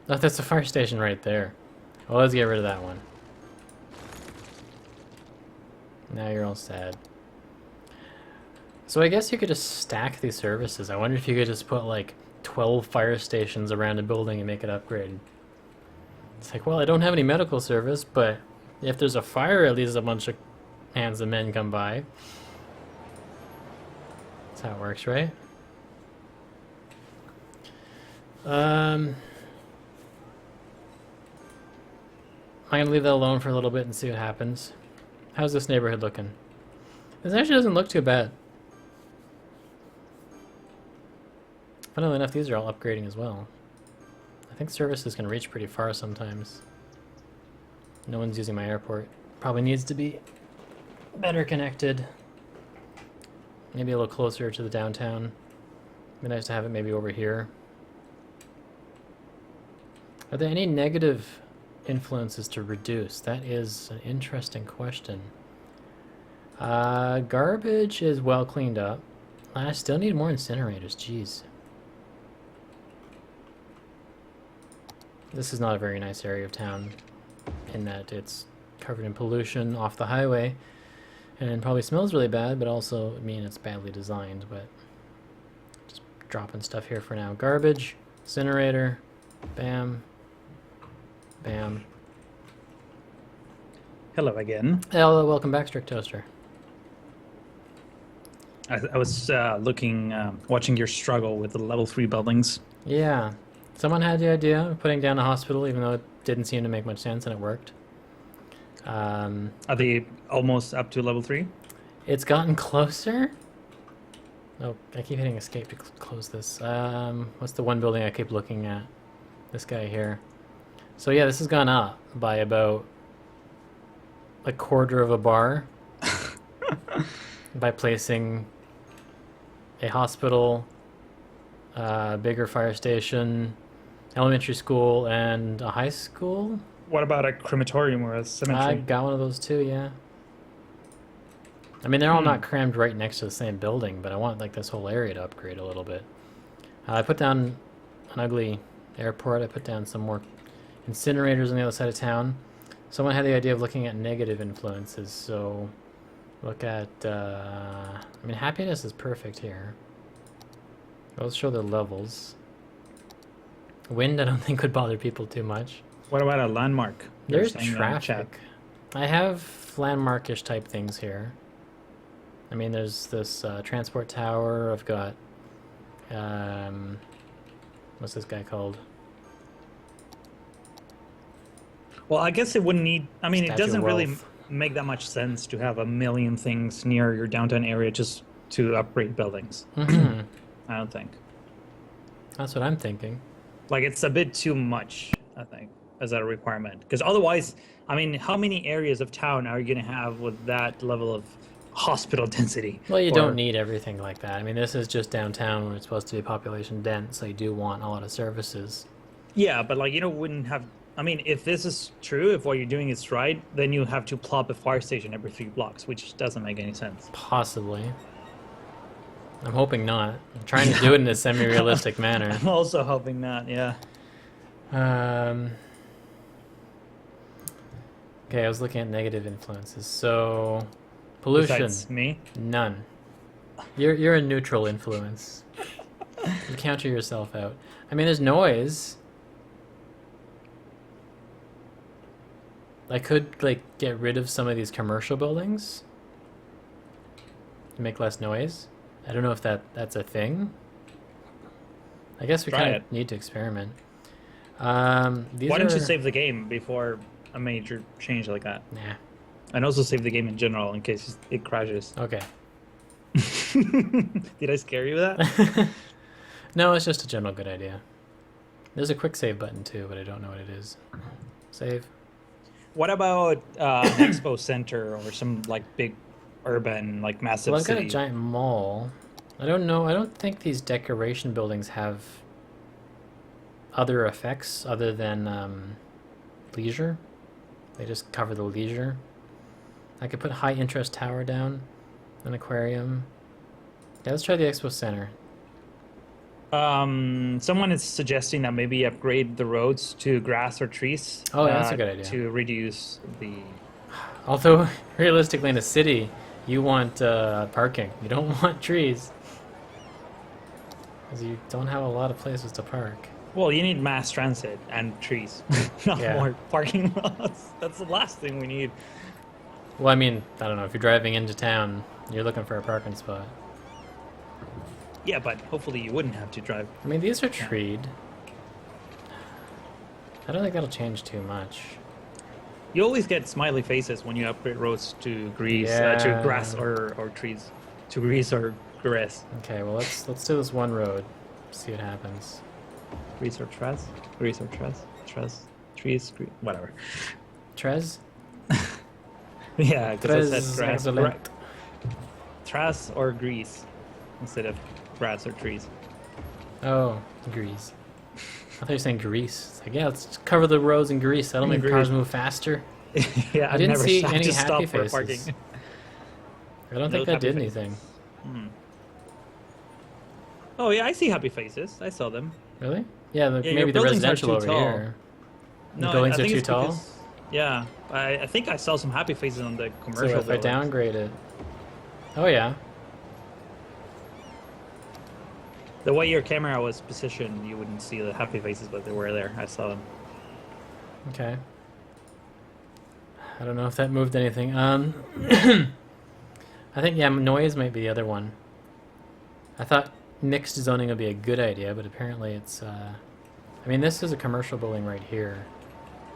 Oh, that's a fire station right there. Well, let's get rid of that one. Now you're all sad. So I guess you could just stack these services. I wonder if you could just put like 12 fire stations around a building and make it upgrade. It's like, well, I don't have any medical service, but if there's a fire, at least a bunch of hands and men come by. That's how it works, right? I'm gonna leave that alone for a little bit and see what happens. How's this neighborhood looking? This actually doesn't look too bad. Funnily enough, these are all upgrading as well. I think services can reach pretty far sometimes. No one's using my airport. Probably needs to be better connected. Maybe a little closer to the downtown. It'd be nice to have it maybe over here. Are there any negative influences to reduce? That is an interesting question. Garbage is well cleaned up. I still need more incinerators, jeez. This is not a very nice area of town in that it's covered in pollution off the highway and probably smells really bad, but also I mean it's badly designed. But just dropping stuff here for now. Garbage, incinerator, bam, bam. Hello again. Hello, welcome back, Strict Toaster. I was watching your struggle with the level 3 buildings. Yeah, someone had the idea of putting down a hospital, even though it didn't seem to make much sense, and it worked. Are they almost up to level 3? It's gotten closer. Oh, I keep hitting escape to close this. What's the one building I keep looking at? This guy here. So yeah, this has gone up by about a quarter of a bar by placing a hospital, bigger fire station, elementary school, and a high school. What about a crematorium or a cemetery? I got one of those too, yeah. I mean, they're all not crammed right next to the same building, but I want like this whole area to upgrade a little bit. I put down an ugly airport. I put down some more incinerators on the other side of town. Someone had the idea of looking at negative influences, so look at, I mean, happiness is perfect here. Let's show the levels. Wind, I don't think would bother people too much. What about a landmark? There's traffic. I have landmarkish type things here. I mean, there's this transport tower. I've got, what's this guy called? Well, I guess it wouldn't need. I mean, it Statue of doesn't really Wealth. make that much sense to have a million things near your downtown area just to upgrade buildings. Hmm. I don't think. That's what I'm thinking. Like, it's a bit too much, I think, as a requirement. Because otherwise, I mean, how many areas of town are you going to have with that level of hospital density? Well, you Or- don't need everything like that. I mean, this is just downtown where it's supposed to be population dense, so you do want a lot of services. Yeah, but like, wouldn't have. I mean, if this is true, if what you're doing is right, then you have to plop a fire station every 3 blocks, which doesn't make any sense. Possibly. I'm hoping not. I'm trying to do it in a semi-realistic manner. I'm also hoping not. Yeah. Okay, I was looking at negative influences. So, pollution, Besides me. none. You're a neutral influence. You counter yourself out. I mean, there's noise. I could like get rid of some of these commercial buildings to make less noise. I don't know if that's a thing. I guess we Try kind it. of need to experiment. These Why don't you are- save the game before a major change like that? Nah. And also save the game in general in case it crashes. Okay. Did I scare you with that? No, it's just a general good idea. There's a quick save button too, but I don't know what it is. Save. What about an expo center or some like big urban, like massive Well, I've got city? a giant mall. I don't know. I don't think these decoration buildings have other effects other than leisure. They just cover the leisure. I could put high interest tower down, an aquarium. Yeah, let's try the expo center. Someone is suggesting that maybe upgrade the roads to grass or trees. Oh, yeah, that's a good idea. To reduce the. Although, realistically, in a city, you want parking. You don't want trees. Because you don't have a lot of places to park. Well, you need mass transit and trees, not Yeah. more parking lots. That's the last thing we need. Well, I mean, I don't know. If you're driving into town, you're looking for a parking spot. Yeah, but hopefully you wouldn't have to drive. I mean, these are treed. I don't think that'll change too much. You always get smiley faces when you upgrade roads to grease, to Yeah. grass or trees, to grease or grass. Okay, well let's do this one road. See what happens. Grease or tress, grease or tress, trees, whatever. Trez? Yeah, because I said grass. excellent. Trass or grease instead of grass or trees. Oh, grease. I thought you were saying grease. It's like, yeah, let's just cover the roads in grease. That'll make Grease. cars move faster. Yeah, I didn't never see stopped any to happy stop for faces. parking. I don't think No that did happy faces. anything. Hmm. Oh yeah, I see happy faces. I saw them. Really? Yeah, Yeah, your maybe the buildings are residential too over tall. here. No, The buildings I are think too it's tall? because- yeah, I think I saw some happy faces on the So commercial. if I buildings. downgrade it... Oh yeah. The way your camera was positioned, you wouldn't see the happy faces, but they were there. I saw them. Okay. I don't know if that moved anything. I think, yeah, noise might be the other one. I thought mixed zoning would be a good idea, but apparently it's... I mean, this is a commercial building right here.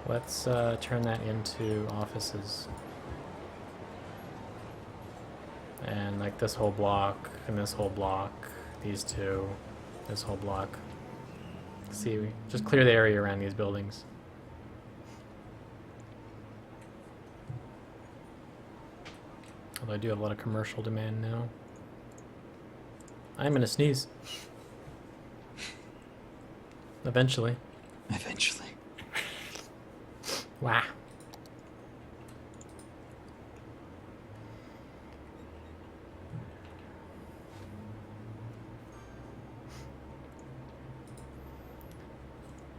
Let's turn that into offices. And like this whole block, and this whole block, these two, this whole block. See, we just clear the area around these buildings. Although I do have a lot of commercial demand now. I'm gonna sneeze. Eventually. Eventually. Wow.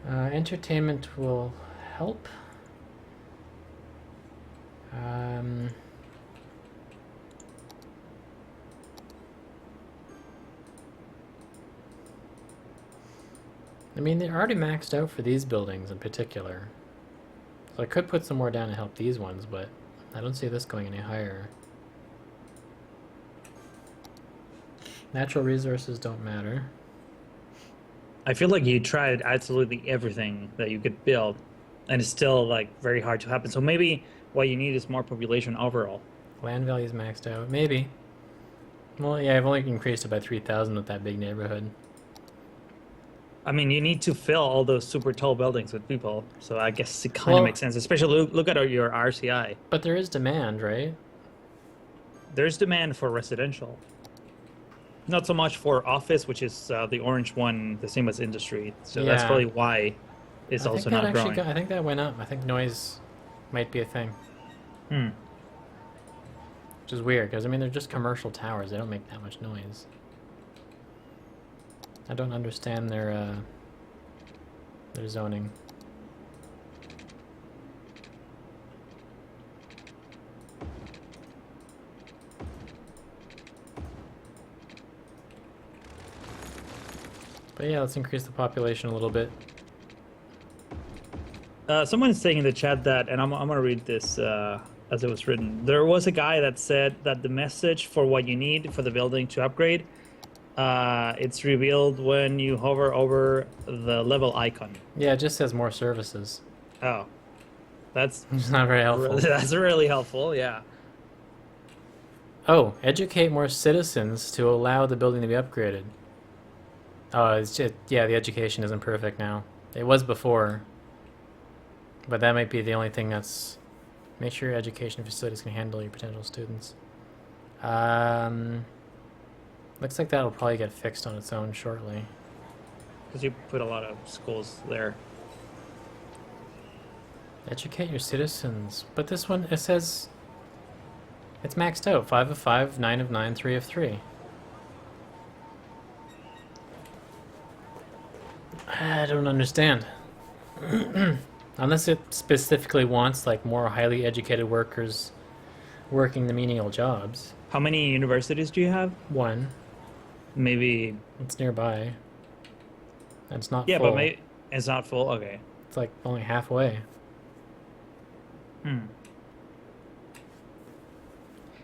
Entertainment will help. I mean, they're already maxed out for these buildings in particular. So I could put some more down to help these ones, but I don't see this going any higher. Natural resources don't matter. I feel like you tried absolutely everything that you could build, and it's still like very hard to happen. So maybe what you need is more population overall. Land value's maxed out. Maybe. Well, yeah, I've only increased it by 3,000 with that big neighborhood. I mean, you need to fill all those super tall buildings with people. So I guess it kind of Well, makes sense. Especially look at your RCI. but there is demand, right? There's demand for residential. Not so much for office, which is the orange one, the same as industry. So that's Yeah. probably why it's I think also that not actually growing. I think that went up. I think noise might be a thing, Hmm. which is weird because I mean they're just commercial towers. They don't make that much noise. I don't understand their zoning. But yeah, let's increase the population a little bit. Someone's saying in the chat that, and I'm gonna read this as it was written. There was a guy that said that the message for what you need for the building to upgrade, it's revealed when you hover over the level icon. Yeah, it just says more services. Oh, that's It's not very helpful. that's really helpful. Yeah. Oh, educate more citizens to allow the building to be upgraded. Oh, it's just, yeah, the education isn't perfect now. It was before. But that might be the only thing that's... Make sure your education facilities can handle your potential students. Looks like that'll probably get fixed on its own shortly. Because you put a lot of schools there. Educate your citizens. But this one, it says... It's maxed out. 5 of 5, 9 of 9, 3 of 3. I don't understand. Unless it specifically wants like more highly educated workers working the menial jobs. How many universities do you have? One, Maybe. it's nearby. And it's not Yeah, full. but maybe it's not full. Okay. It's like only halfway. Hmm.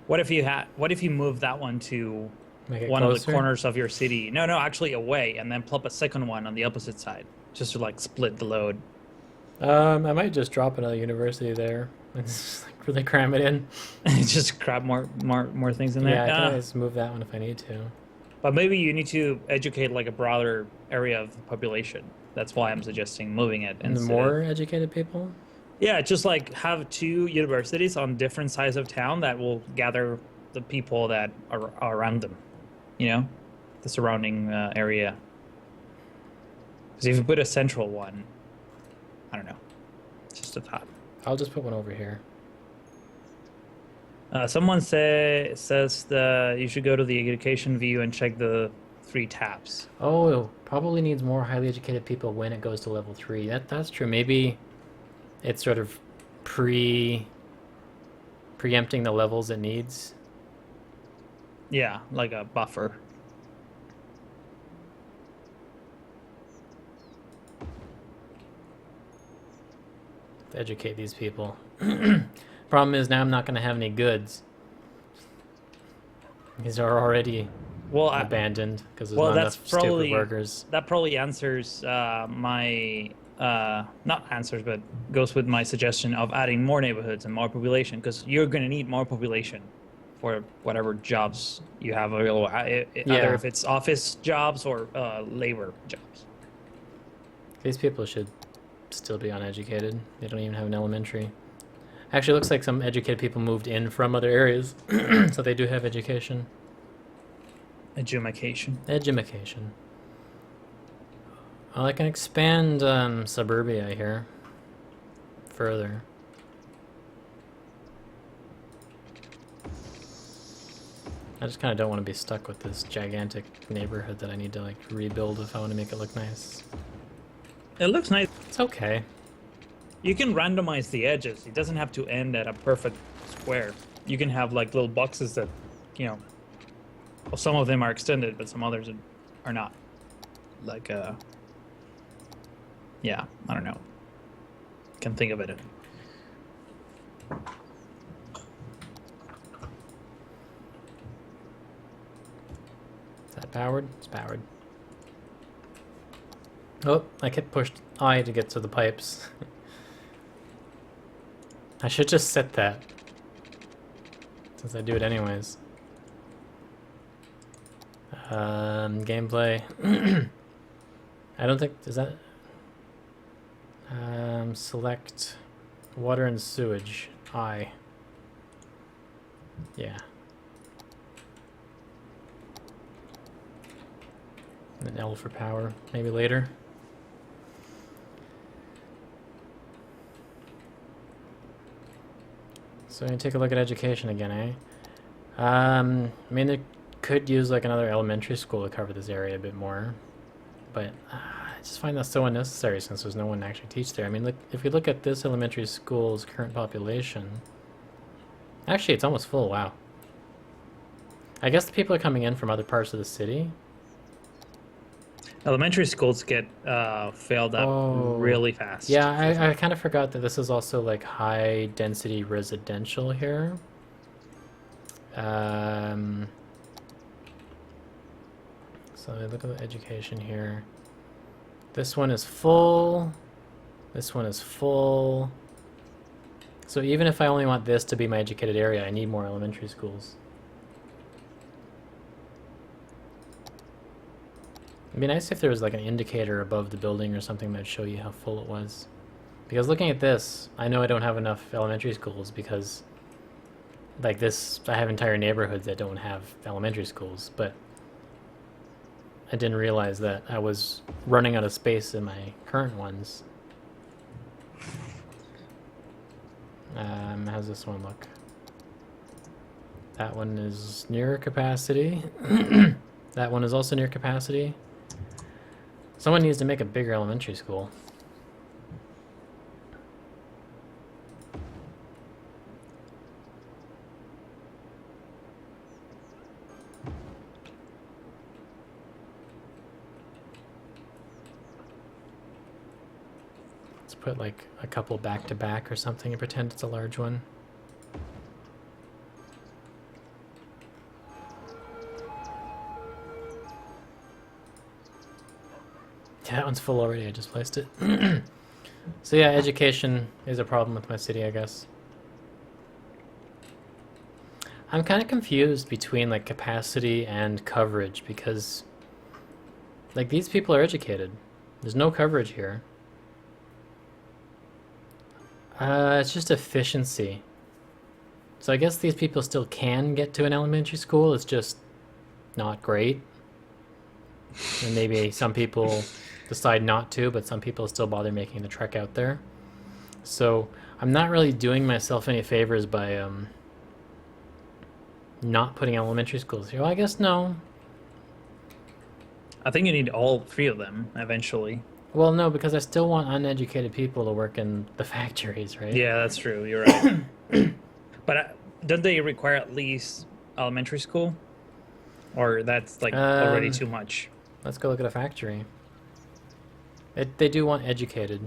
What if you move that one to Make it one of the closer. corners of your city? No, actually away, and then plop a second one on the opposite side, just to like split the load. I might just drop another university there and just like really cram it in. Just grab more things in there. Yeah, I can Ah, always move that one if I need to. but maybe you need to educate like a broader area of the population. That's why I'm suggesting moving it. And the instead. more educated people? Yeah, just like have 2 universities on different sides of town that will gather the people that are around them, you know, the surrounding area. Because if you put a central one, I don't know, just a thought. I'll just put one over here. Someone says that you should go to the education view and check the 3 tabs. Oh, it probably needs more highly educated people when it goes to level 3. That's true. Maybe it's sort of preempting the levels it needs. Yeah, like a buffer. To educate these people. Problem is now I'm not going to have any goods. These are already Well, abandoned because there's well, not that's enough probably- stupid workers. that probably answers my not answers, but goes with my suggestion of adding more neighborhoods and more population, because you're going to need more population for whatever jobs you have available, either Yeah. if it's office jobs or labor jobs. These people should still be uneducated. They don't even have an elementary. Actually, it looks like some educated people moved in from other areas, so they do have education. Education. Edumacation. Well, I can expand suburbia here further. I just kind of don't want to be stuck with this gigantic neighborhood that I need to like rebuild if I want to make it look nice. It looks nice. It's okay. You can randomize the edges. It doesn't have to end at a perfect square. You can have like little boxes that, you know, well, some of them are extended, but some others are not. Like, yeah, I don't know. Can think of it. That that powered? It's powered. Oh, I kept pushed I to get to the pipes. I should just set that, since I do it anyways. Gameplay. I don't think, is that... select water and sewage. I. Yeah. And then L for power, maybe later. So you take a look at education again, eh? I mean, they could use like another elementary school to cover this area a bit more, but I just find that so unnecessary since there's no one to actually teach there. I mean, look, if you look at this elementary school's current population, actually it's almost full. Wow. I guess the people are coming in from other parts of the city. Elementary schools get filled up really fast. Yeah, I kind of forgot that this is also like high density residential here. So look at the education here. This one is full. This one is full. So even if I only want this to be my educated area, I need more elementary schools. It'd be nice if there was like an indicator above the building or something that'd show you how full it was. Because looking at this, I know I don't have enough elementary schools because like this, I have entire neighborhoods that don't have elementary schools, but I didn't realize that I was running out of space in my current ones. How's this one look? That one is near capacity. That one is also near capacity. Someone needs to make a bigger elementary school. Let's put like a couple back to back or something and pretend it's a large one. Yeah, that one's full already, I just placed it. So yeah, education is a problem with my city, I guess. I'm kind of confused between like capacity and coverage because like these people are educated. There's no coverage here. It's just efficiency. So I guess these people still can get to an elementary school, it's just not great. And maybe some people decide not to, but some people still bother making the trek out there. So I'm not really doing myself any favors by not putting elementary schools here. Well, I guess no. I think you need all three of them eventually. Well, no, because I still want uneducated people to work in the factories, right? Yeah, that's true. You're right. But don't they require at least elementary school? Or that's like already too much? Let's go look at a factory. They do want educated.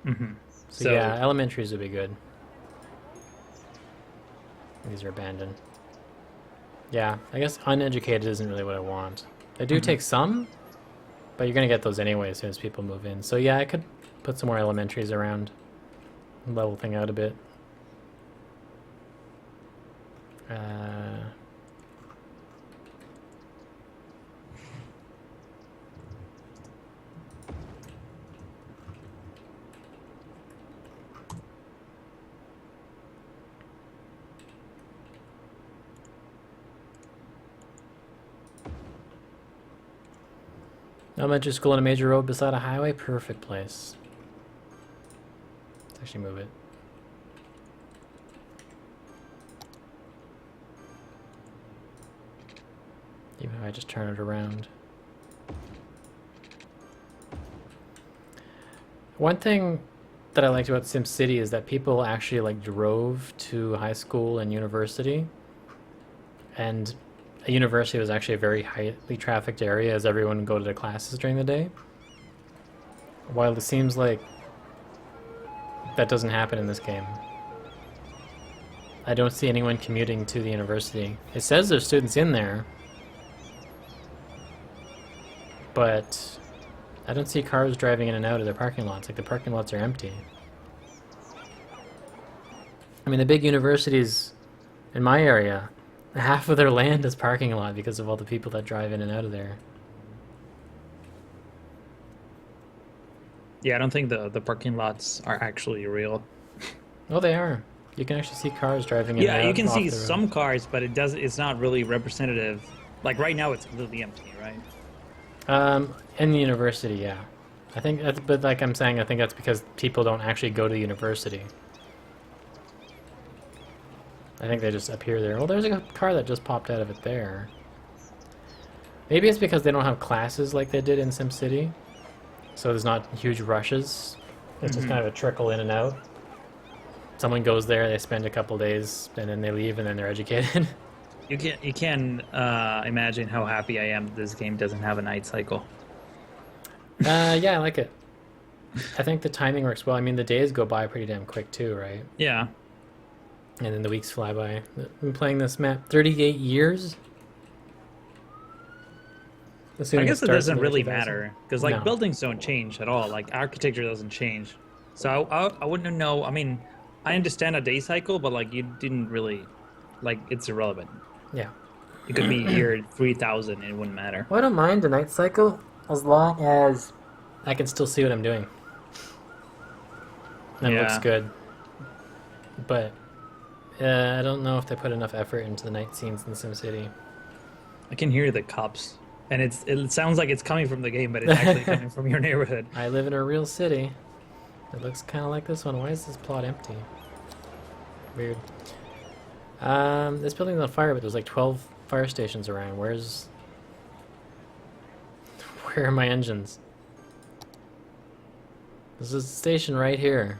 Mm-hmm. So yeah, elementaries would be good. These are abandoned. Yeah, I guess uneducated isn't really what I want. They do take some, but you're going to get those anyway as soon as people move in. So yeah, I could put some more elementaries around, level thing out a bit. Elementary school on a major road beside a highway, perfect place. Let's actually move it. Even if I just turn it around. One thing that I liked about SimCity is that people actually like drove to high school and university, and a university was actually a very highly trafficked area as everyone would go to their classes during the day. While it seems like that doesn't happen in this game. I don't see anyone commuting to the university. It says there's students in there, but I don't see cars driving in and out of their parking lots. Like, the parking lots are empty. I mean, the big universities in my area, half of their land is parking lot because of all the people that drive in and out of there. Yeah, I don't think the parking lots are actually real. Oh, they are. You can actually see cars driving in and Yeah, out you can off see the road. some cars, but it's not really representative. Like right now, it's completely empty, right? In the university, yeah. I think that's, but like I'm saying, I think that's because people don't actually go to university. I think they just appear there. Oh, there's a car that just popped out of it there. Maybe it's because they don't have classes like they did in SimCity. So there's not huge rushes. It's just kind of a trickle in and out. Someone goes there, they spend a couple days, and then they leave, and then they're educated. You can imagine how happy I am that this game doesn't have a night cycle. Yeah, I like it. I think the timing works well. I mean, the days go by pretty damn quick too, right? Yeah. And then the weeks fly by. I've been playing this map 38 years. I guess it doesn't really matter because like No. buildings don't change at all. Like architecture doesn't change. So I wouldn't know. I mean, I understand a day cycle, but like you didn't really, like it's irrelevant. Yeah. It could be year 3000 and it wouldn't matter. Well, I don't mind a night cycle as long as I can still see what I'm doing. And it looks Yeah. good. But I don't know if they put enough effort into the night scenes in SimCity. I can hear the cops, and it sounds like it's coming from the game, but it's actually coming from your neighborhood. I live in a real city. It looks kind of like this one. Why is this plot empty? Weird. This building's on fire, but there's like 12 fire stations around. Where are my engines? There's a station right here.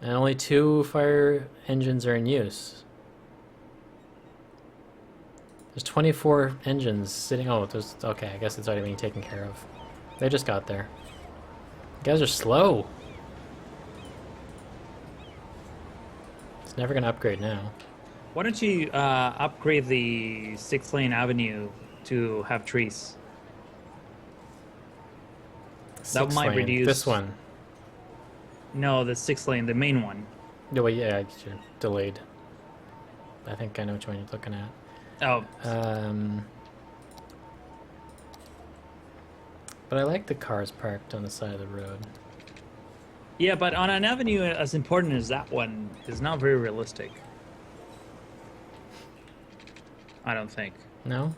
And only 2 fire engines are in use. There's 24 engines sitting. Oh, there's. Okay, I guess it's already being taken care of. They just got there. You guys are slow. It's never gonna upgrade now. Why don't you upgrade the 6-lane avenue to have trees? That might 6-lane. reduce- This one. No, the 6-lane, the main one. No, wait, yeah, you're delayed. I think I know which one you're looking at. Oh, But I like the cars parked on the side of the road. yeah, but on an avenue as important as that one is not very realistic. I don't think. No?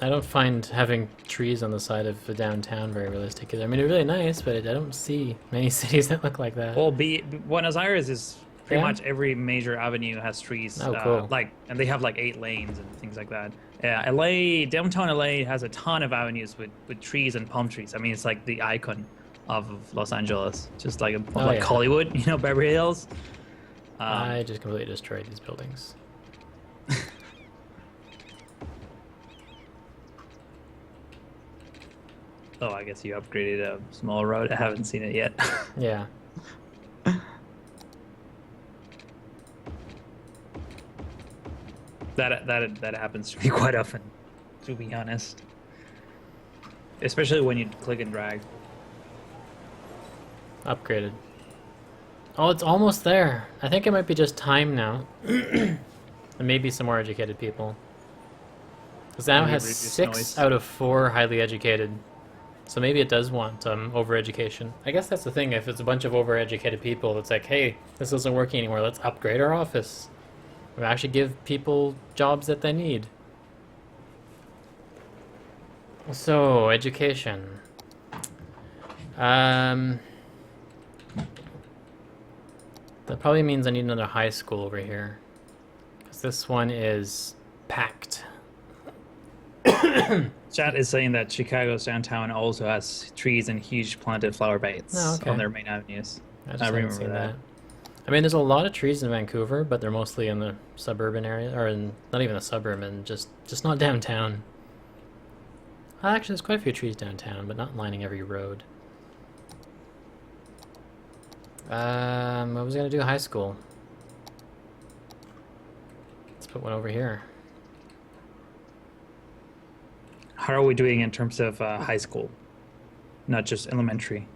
I don't find having trees on the side of the downtown very realistic either. I mean, they're really nice, but I don't see many cities that look like that. Well, Buenos Aires is pretty Yeah? much every major avenue has trees. Oh, cool. And they have like 8 lanes and things like that. Yeah, LA, downtown LA has a ton of avenues with trees and palm trees. I mean, it's like the icon of Los Angeles, just like yeah. Hollywood, you know, Beverly Hills. I just completely destroyed these buildings. Oh, I guess you upgraded a small road. I haven't seen it yet. Yeah. That happens to me quite often, to be honest. Especially when you click and drag. Upgraded. Oh, it's almost there. I think it might be just time now. And maybe some more educated people. Because now it Maybe has reduce 6 noise. out of 4 highly educated. So maybe it does want over-education. I guess that's the thing. If it's a bunch of over-educated people, it's like, hey, this isn't working anymore. Let's upgrade our office. We actually give people jobs that they need. So, education. That probably means I need another high school over here. Because this one is packed. Chat is saying that Chicago's downtown also has trees and huge planted flower beds Oh, okay. on their main avenues. I just haven't seen that. I mean, there's a lot of trees in Vancouver, but they're mostly in the suburban area, or in not even the suburban, just not downtown. Well, actually, there's quite a few trees downtown, but not lining every road. What was I gonna do? High school. Let's put one over here. How are we doing in terms of high school, not just elementary?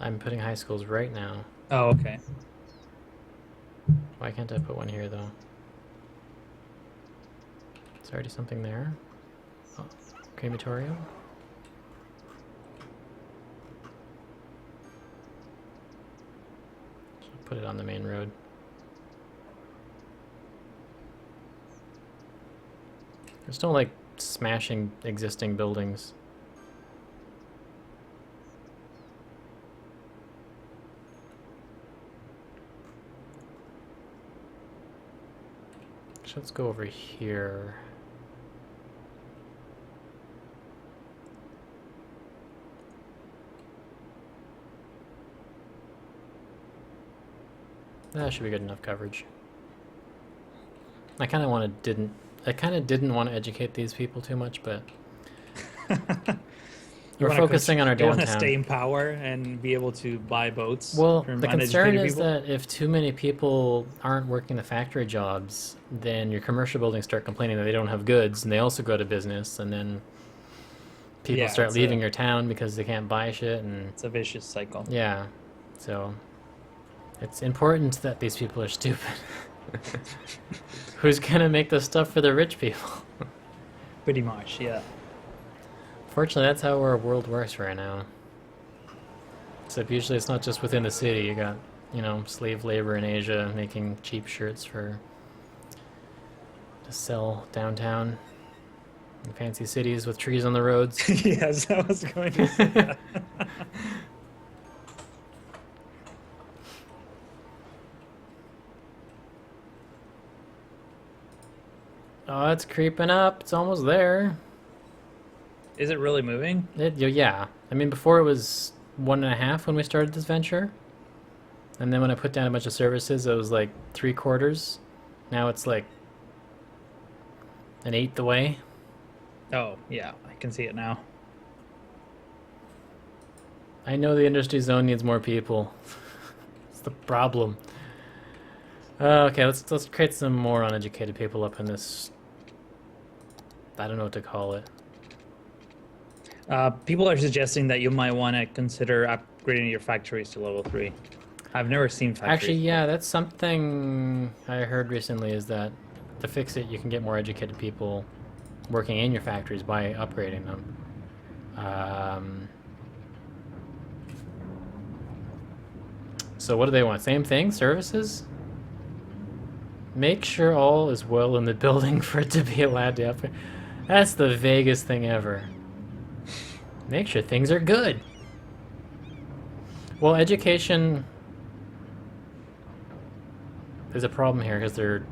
I'm putting high schools right now. Oh, okay. Why can't I put one here though? It's already something there. Oh, crematorium. Should put it on the main road. Just don't like smashing existing buildings. So let's go over here. That should be good enough coverage. I kind of didn't want to educate these people too much, but we're focusing on our You want to downtown. stay in power and be able to buy boats. Well, from the concern uneducated is people? that if too many people aren't working the factory jobs, then your commercial buildings start complaining that they don't have goods, and they also go to business, and then people Yeah, start it's leaving your town because they can't buy shit, and It's a vicious cycle. yeah, so it's important that these people are stupid. Who's gonna make the stuff for the rich people? Pretty much, yeah. Fortunately, that's how our world works right now. Except usually it's not just within the city. You got, you know, slave labor in Asia making cheap shirts to sell downtown in fancy cities with trees on the roads. Yes, I was going to say that. Oh, it's creeping up. It's almost there. Is it really moving? Yeah. I mean, before it was 1.5 when we started this venture. And then when I put down a bunch of services, it was like 3/4. Now it's like an eighth away. Oh, yeah, I can see it now. I know the industry zone needs more people. It's the problem. Okay, let's create some more uneducated people up in this. I don't know what to call it. People are suggesting that you might want to consider upgrading your factories to level 3. I've never seen factories. Actually, yeah, that's something I heard recently. Is that to fix it, you can get more educated people working in your factories by upgrading them. So what do they want? Same thing? Services? Make sure all is well in the building for it to be allowed to upgrade. That's the vaguest thing ever. Make sure things are good. Well, education is a problem here because they're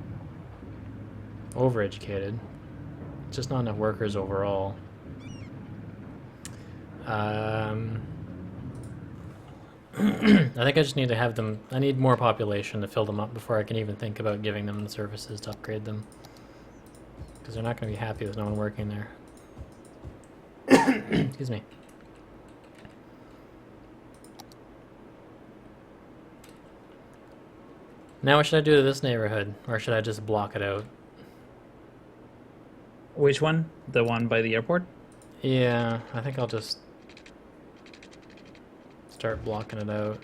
overeducated. Just not enough workers overall. I think I just need to have them. I need more population to fill them up before I can even think about giving them the services to upgrade them. Because they're not going to be happy with no one working there. Excuse me. Now what should I do to this neighborhood? Or should I just block it out? Which one? The one by the airport? Yeah, I think I'll just start blocking it out.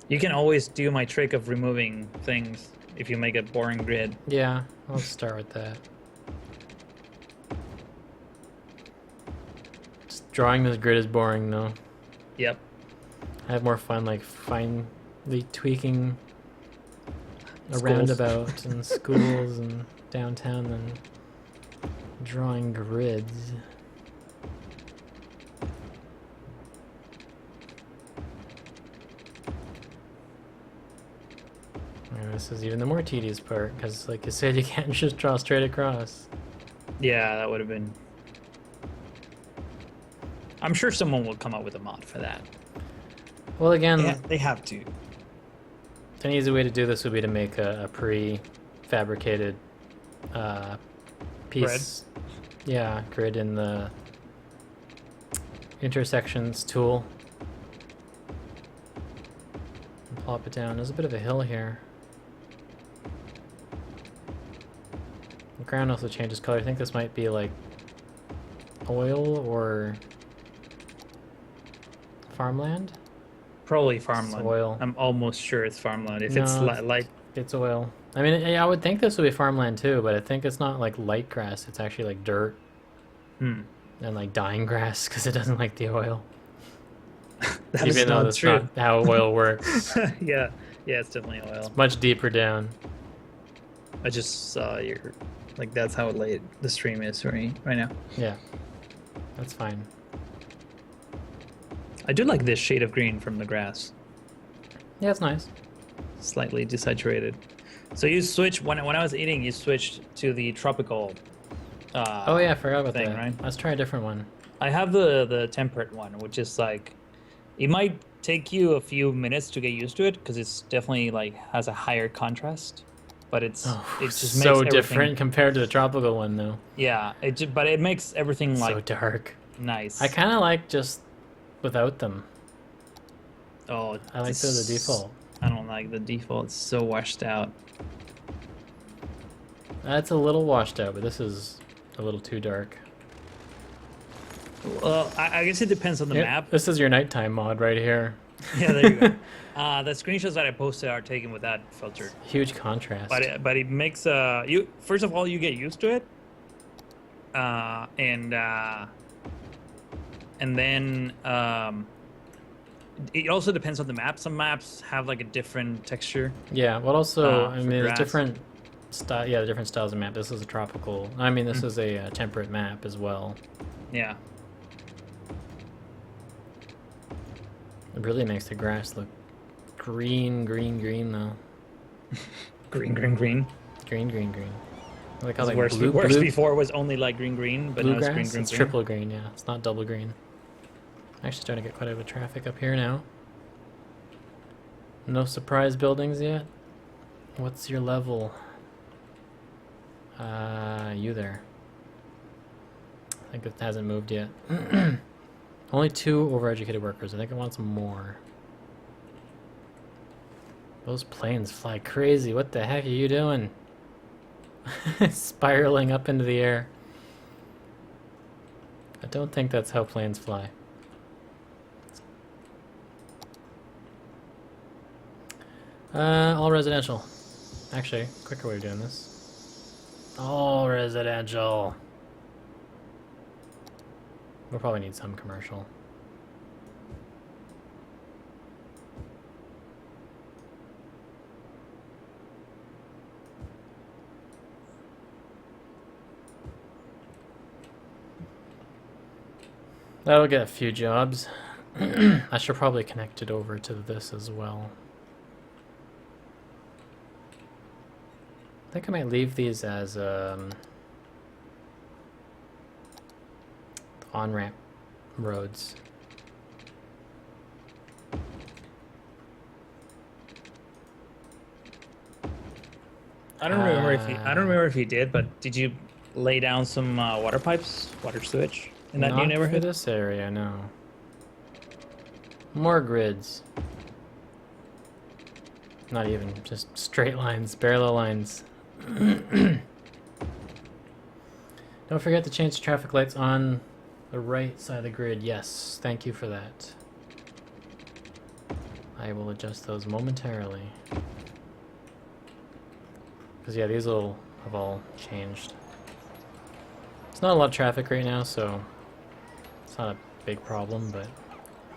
You can always do my trick of removing things if you make a boring grid. Yeah, I'll start with that. Just drawing this grid is boring though. Yep. I have more fun like finely tweaking a Schools. roundabout and schools and downtown than drawing grids. And this is even the more tedious part because, like you said, you can't just draw straight across. Yeah, that would have been... I'm sure someone will come up with a mod for that. Well, again, Yeah, they have to. an easy way to do this would be to make a pre-fabricated piece. Yeah, grid in the intersections tool. And plop it down. There's a bit of a hill here. ground also changes color. I think this might be like oil or farmland. Probably farmland. It's oil. I'm almost sure it's farmland. If No, it's light, it's oil. I mean, I would think this would be farmland too, but I think it's not like light grass. It's actually like dirt and like dying grass because it doesn't like the oil. that is Even though not that's true. not how oil works. Yeah, it's definitely oil. Much deeper down. I just saw like that's how late the stream is right now. Yeah, that's fine. I do like this shade of green from the grass. Yeah, it's nice. Slightly desaturated. So you switch when I was eating, you switched to the tropical. Oh yeah, I forgot about thing, that. right? Let's try a different one. I have the temperate one, which is like, it might take you a few minutes to get used to it because it's definitely like has a higher contrast, but it just makes so everything, different compared to the tropical one though. Yeah, but it makes everything So like dark. nice. I kind of like just without them. Oh, I like the default. I don't like the default. It's so washed out. That's a little washed out, but this is a little too dark. Well, I guess it depends on the Yep, map. this is your nighttime mod right here. Yeah, there you go. The screenshots that I posted are taken with that filter. Huge contrast. But it makes you, first of all, you get used to it, and then it also depends on the map. Some maps have like a different texture. Yeah, well also, I for mean, there's grass. different style. Yeah, different styles of map. This is a tropical. I mean, this is a temperate map as well. Yeah. It really makes the grass look green though. Green. Green. I like how like Worse before was only like green, but now it's bluegrass. green. It's triple green. Yeah, it's not double green. Actually, starting to get quite a bit of traffic up here now. No surprise buildings yet. What's your level? You there. I think it hasn't moved yet. Only 2 overeducated workers. I think I want some more. Those planes fly crazy. What the heck are you doing? Spiraling up into the air. I don't think that's how planes fly. All residential. Actually, quicker way of doing this. All residential. We'll probably need some commercial. That'll get a few jobs. I should probably connect it over to this as well. I think I might leave these as on-ramp roads. I don't remember if you did, but did you lay down some water pipes, water sewage in that new Not for neighborhood? this area, no. More grids. Not even, just straight lines, parallel lines. Don't forget to change the traffic lights on the right side of the grid. Yes, thank you for that. I will adjust those momentarily. Because yeah, these will have all changed. It's not a lot of traffic right now, so it's not a big problem, but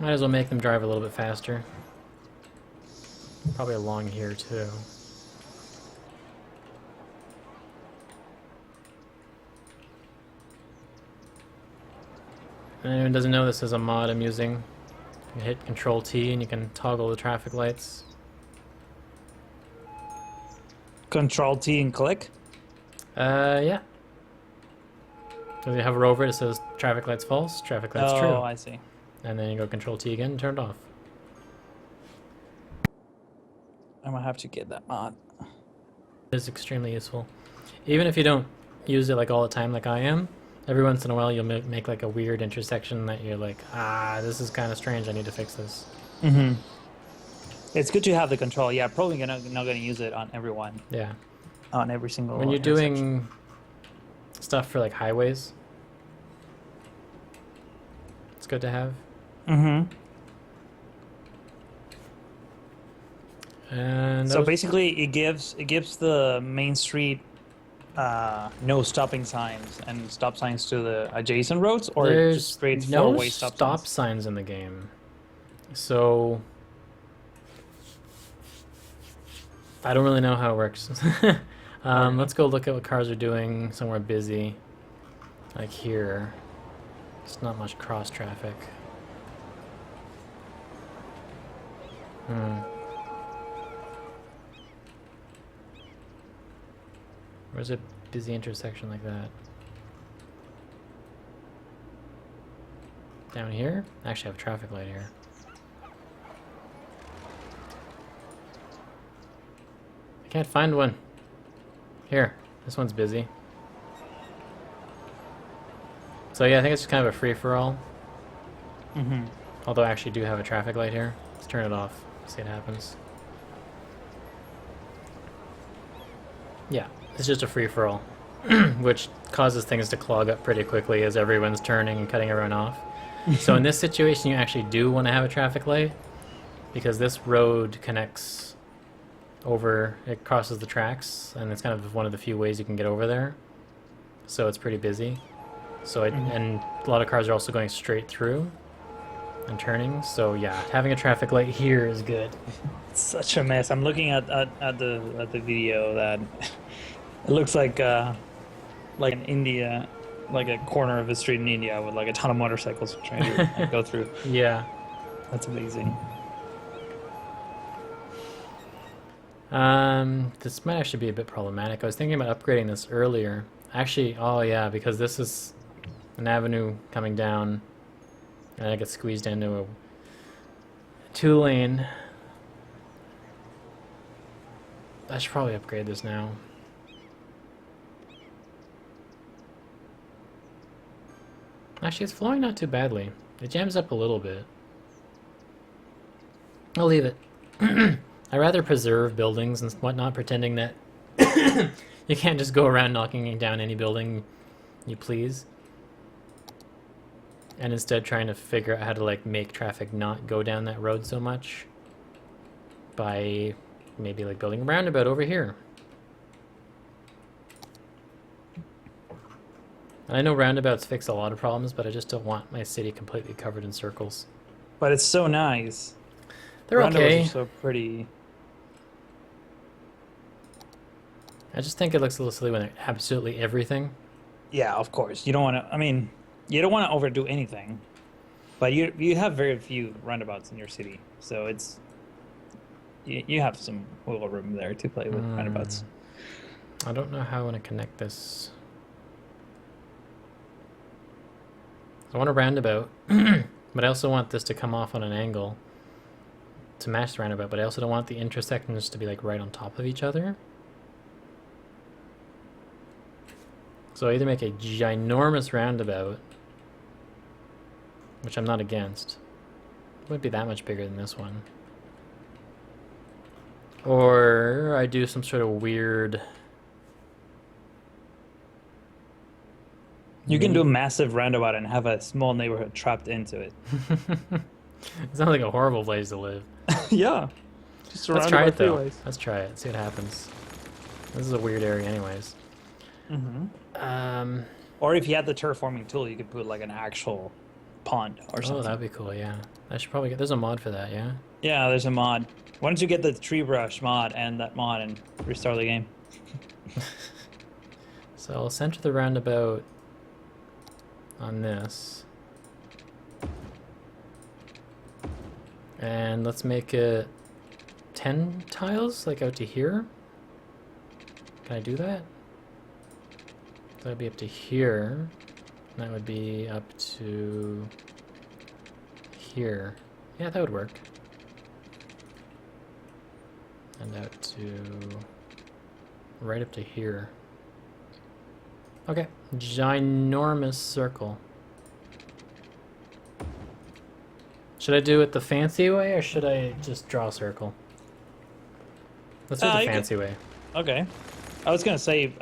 might as well make them drive a little bit faster. Probably along here too. If anyone doesn't know, this is a mod I'm using. You hit Control T and you can toggle the traffic lights. Control T and click. Yeah. So you hover over it, it says traffic lights false, traffic lights true. Oh, I see. And then you go Control T again and turn it off. I'm gonna have to get that mod. It is extremely useful. Even if you don't use it like all the time like I am, every once in a while you'll make like a weird intersection that you're like, this is kind of strange, I need to fix this. Mm-hmm. It's good to have the control. Yeah, probably not gonna use it on everyone. Yeah. On every single. When you're doing stuff for like highways. It's good to have. Mm-hmm. And So basically, it gives the main street no stopping signs and stop signs to the adjacent roads, or there's just straight no four-way stop signs. in the game. So I don't really know how it works. Let's go look at what cars are doing somewhere busy. Like here. It's not much cross traffic. Where's a busy intersection like that? Down here? I actually have a traffic light here. I can't find one. Here, this one's busy. So yeah, I think it's just kind of a free-for-all. Mm-hmm. Although I actually do have a traffic light here. Let's turn it off, see what happens. Yeah, it's just a free-for-all. Which causes things to clog up pretty quickly as everyone's turning and cutting everyone off. So in this situation, you actually do want to have a traffic light, because this road connects over, it crosses the tracks, and it's kind of one of the few ways you can get over there. So it's pretty busy. So and a lot of cars are also going straight through and turning. So yeah, having a traffic light here is good. It's such a mess. I'm looking at the video that it looks like in India, like a corner of a street in India with like a ton of motorcycles trying to like, go through. Yeah. That's amazing. This might actually be a bit problematic. I was thinking about upgrading this earlier. Actually, oh yeah, because this is an avenue coming down, and I get squeezed into a 2-lane. I should probably upgrade this now. Actually, it's flowing not too badly. It jams up a little bit. I'll leave it. I rather preserve buildings and whatnot, pretending that you can't just go around knocking down any building you please. And instead trying to figure out how to like make traffic not go down that road so much by maybe like building a roundabout over here. And I know roundabouts fix a lot of problems, but I just don't want my city completely covered in circles. But it's so nice. They're okay. Roundabouts are so pretty. I just think it looks a little silly when they're absolutely everything. Yeah, of course. You don't want to. I mean, you don't want to overdo anything, but you have very few roundabouts in your city, so it's you have some wiggle room there to play with roundabouts. I don't know how I want to connect this. I want a roundabout, but I also want this to come off on an angle to match the roundabout, but I also don't want the intersections to be like right on top of each other. So I either make a ginormous roundabout, which I'm not against. It wouldn't be that much bigger than this one. Or I do some sort of weird... You can do a massive roundabout and have a small neighborhood trapped into it. It sounds like a horrible place to live. Yeah. Just Let's try it though. Let's try it. See what happens. This is a weird area anyways. Or if you had the terraforming tool, you could put like an actual pond or something. Oh, that'd be cool, yeah. I should probably get... There's a mod for that, yeah? Yeah, there's a mod. Why don't you get the tree brush mod and that mod and restart the game? So I'll center the roundabout on this. And let's make it 10 tiles, like out to here. Can I do that? That would be up to here. That would be up to here. Yeah, that would work. And out to right up to here. Okay, ginormous circle. Should I do it the fancy way or should I just draw a circle? Let's do it the fancy way. Okay. I was gonna say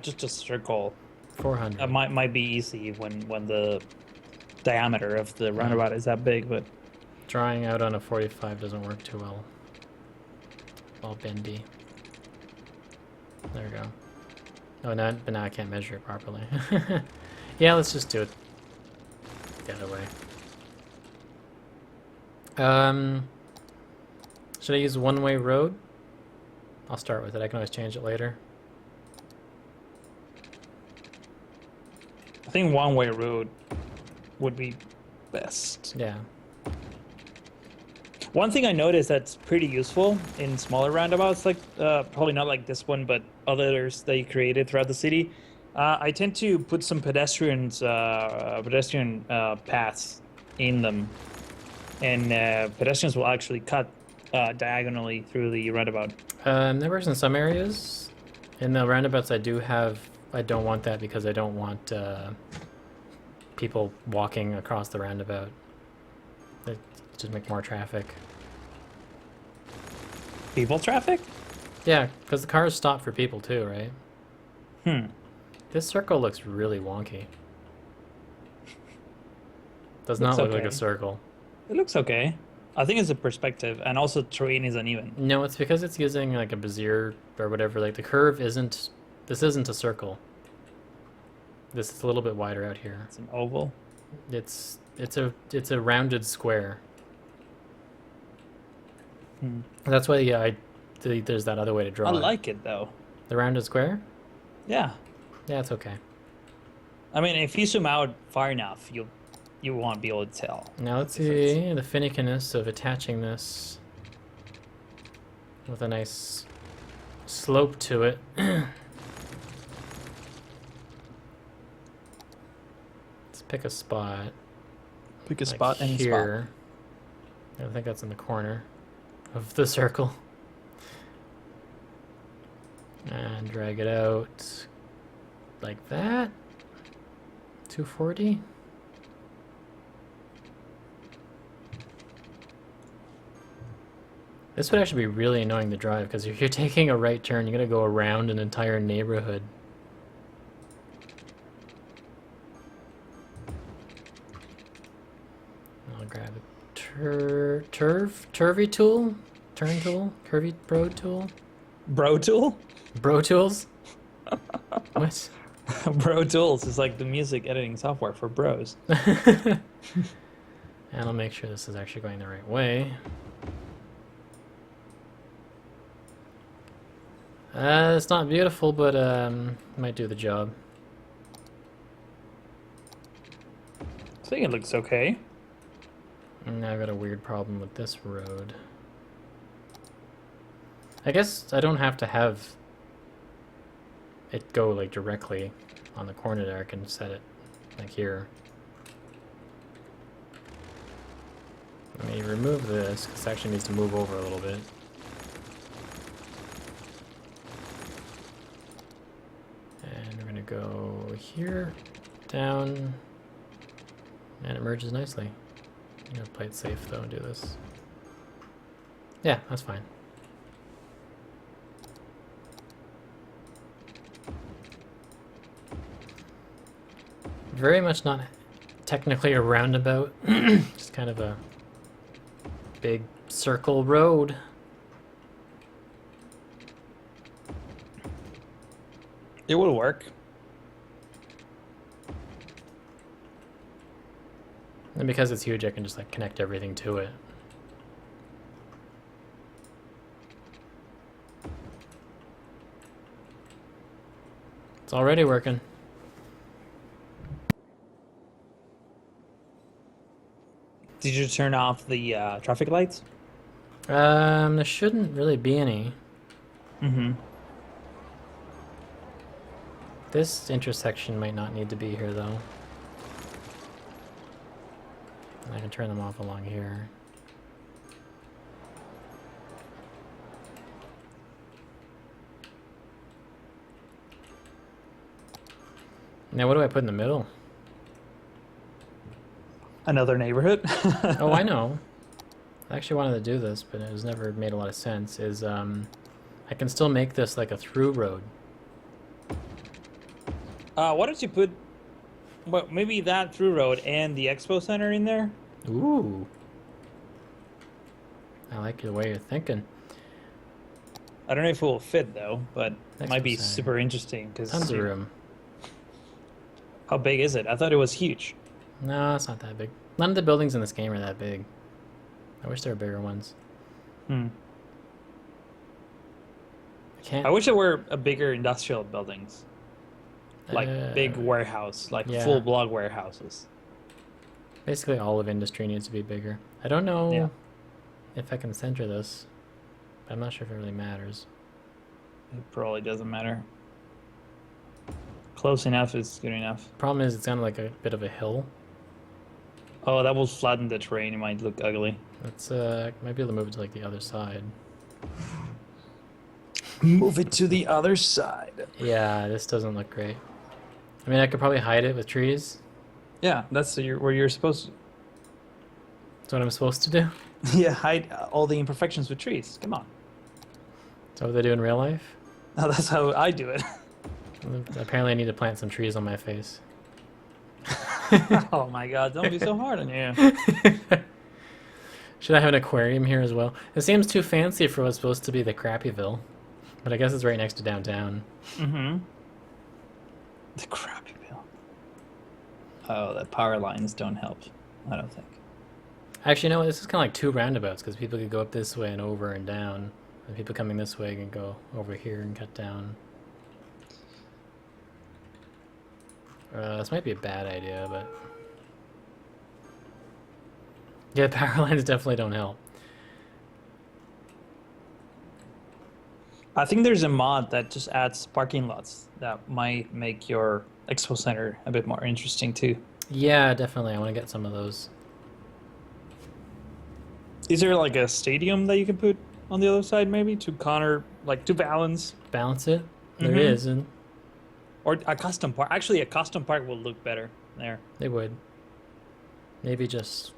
just a circle 400. Might be easy when the diameter of the roundabout is that big, but Drawing out on a 45 doesn't work too well. All bendy. There we go. Oh, no, but now I can't measure it properly. Yeah, let's just do it the other way. Should I use one-way road? I'll start with it. I can always change it later. I think one-way road would be best. Yeah. One thing I noticed that's pretty useful in smaller roundabouts, like probably not like this one, but others that you created throughout the city, I tend to put some pedestrian paths in them, and pedestrians will actually cut diagonally through the roundabout. There works in some areas. In the roundabouts I do have, I don't want that because I don't want people walking across the roundabout. It just make more traffic. People traffic? Yeah, because the cars stop for people too, right? Hmm. This circle looks really wonky. Does Looks not look like okay. a circle. It looks okay. I think it's a perspective, and also terrain is uneven. No, it's because it's using like a Bezier or whatever. Like the curve isn't. This isn't a circle. This is a little bit wider out here. It's an oval. It's a rounded square. Hmm. That's why there's that other way to draw I it. like it though. The rounded square. Yeah. Yeah, it's okay. I mean, if you zoom out far enough, you won't be able to tell. Now let's difference. see the finickiness of attaching this with a nice slope to it. Let's pick a spot. Pick a like spot, any spot. here. I think that's in the corner of the circle. And drag it out like that. 240. This would actually be really annoying to drive because if you're taking a right turn, you're going to go around an entire neighborhood. I'll grab a turvy tool? Turn tool? Curvy bro tool? Bro tool? Bro tools? What? Bro tools is like the music editing software for bros. And I'll make sure this is actually going the right way. It's not beautiful, but might do the job. I think it looks okay. And now I've got a weird problem with this road. I guess I don't have to have it go like directly on the corner there. I can set it like here. Let me remove this because it actually needs to move over a little bit. And we're gonna go here, down, and it merges nicely. I'm gonna play it safe though and do this. Yeah, that's fine. Very much not technically a roundabout, just kind of a big circle road. It will work. And because it's huge, I can just like connect everything to it. It's already working. Did you turn off the traffic lights? There shouldn't really be any. Mm-hmm. This intersection might not need to be here though. And I can turn them off along here. Now what do I put in the middle? Another neighborhood? Oh, I know. I actually wanted to do this, but it was never made a lot of sense, is I can still make this like a through road. Why don't you put, well, maybe that through road and the expo center in there? Ooh. I like the way you're thinking. I don't know if it will fit though, but it might Expo be center. super interesting Tons because of room. how big is it? I thought it was huge. No, it's not that big. None of the buildings in this game are that big. I wish there were bigger ones. Hmm. I can't. I wish there were a bigger industrial buildings, like big warehouse, like yeah. full block warehouses. Basically, all of industry needs to be bigger. I don't know Yeah. if I can center this. I'm not sure if it really matters. It probably doesn't matter. Close enough is good enough. Problem is, it's kind of like a bit of a hill. Oh, that will flatten the terrain. It might look ugly. Let's might be able to move it to like the other side. Move it to the other side. Yeah, this doesn't look great. I mean, I could probably hide it with trees. Yeah, that's where you're supposed to. That's what I'm supposed to do. Yeah, hide all the imperfections with trees. Come on. Is that what they do in real life? No, that's how I do it. Apparently, I need to plant some trees on my face. Oh my god, don't be so hard on you. Should I have an aquarium here as well? It seems too fancy for what's supposed to be the Crappyville. But I guess it's right next to downtown. Mm-hmm. The crappy bill. Oh, the power lines don't help. I don't think. Actually, you know what? This is kind of like two roundabouts because people could go up this way and over and down. And people coming this way can go over here and cut down. This might be a bad idea, but... Yeah, power lines definitely don't help. I think there's a mod that just adds parking lots that might make your expo center a bit more interesting too. Yeah, definitely. I want to get some of those. Is there like a stadium that you can put on the other side maybe to counter, like to balance? Balance it? There Mhm. is, and Or a custom park. Actually, a custom park will look better there. they would. Maybe just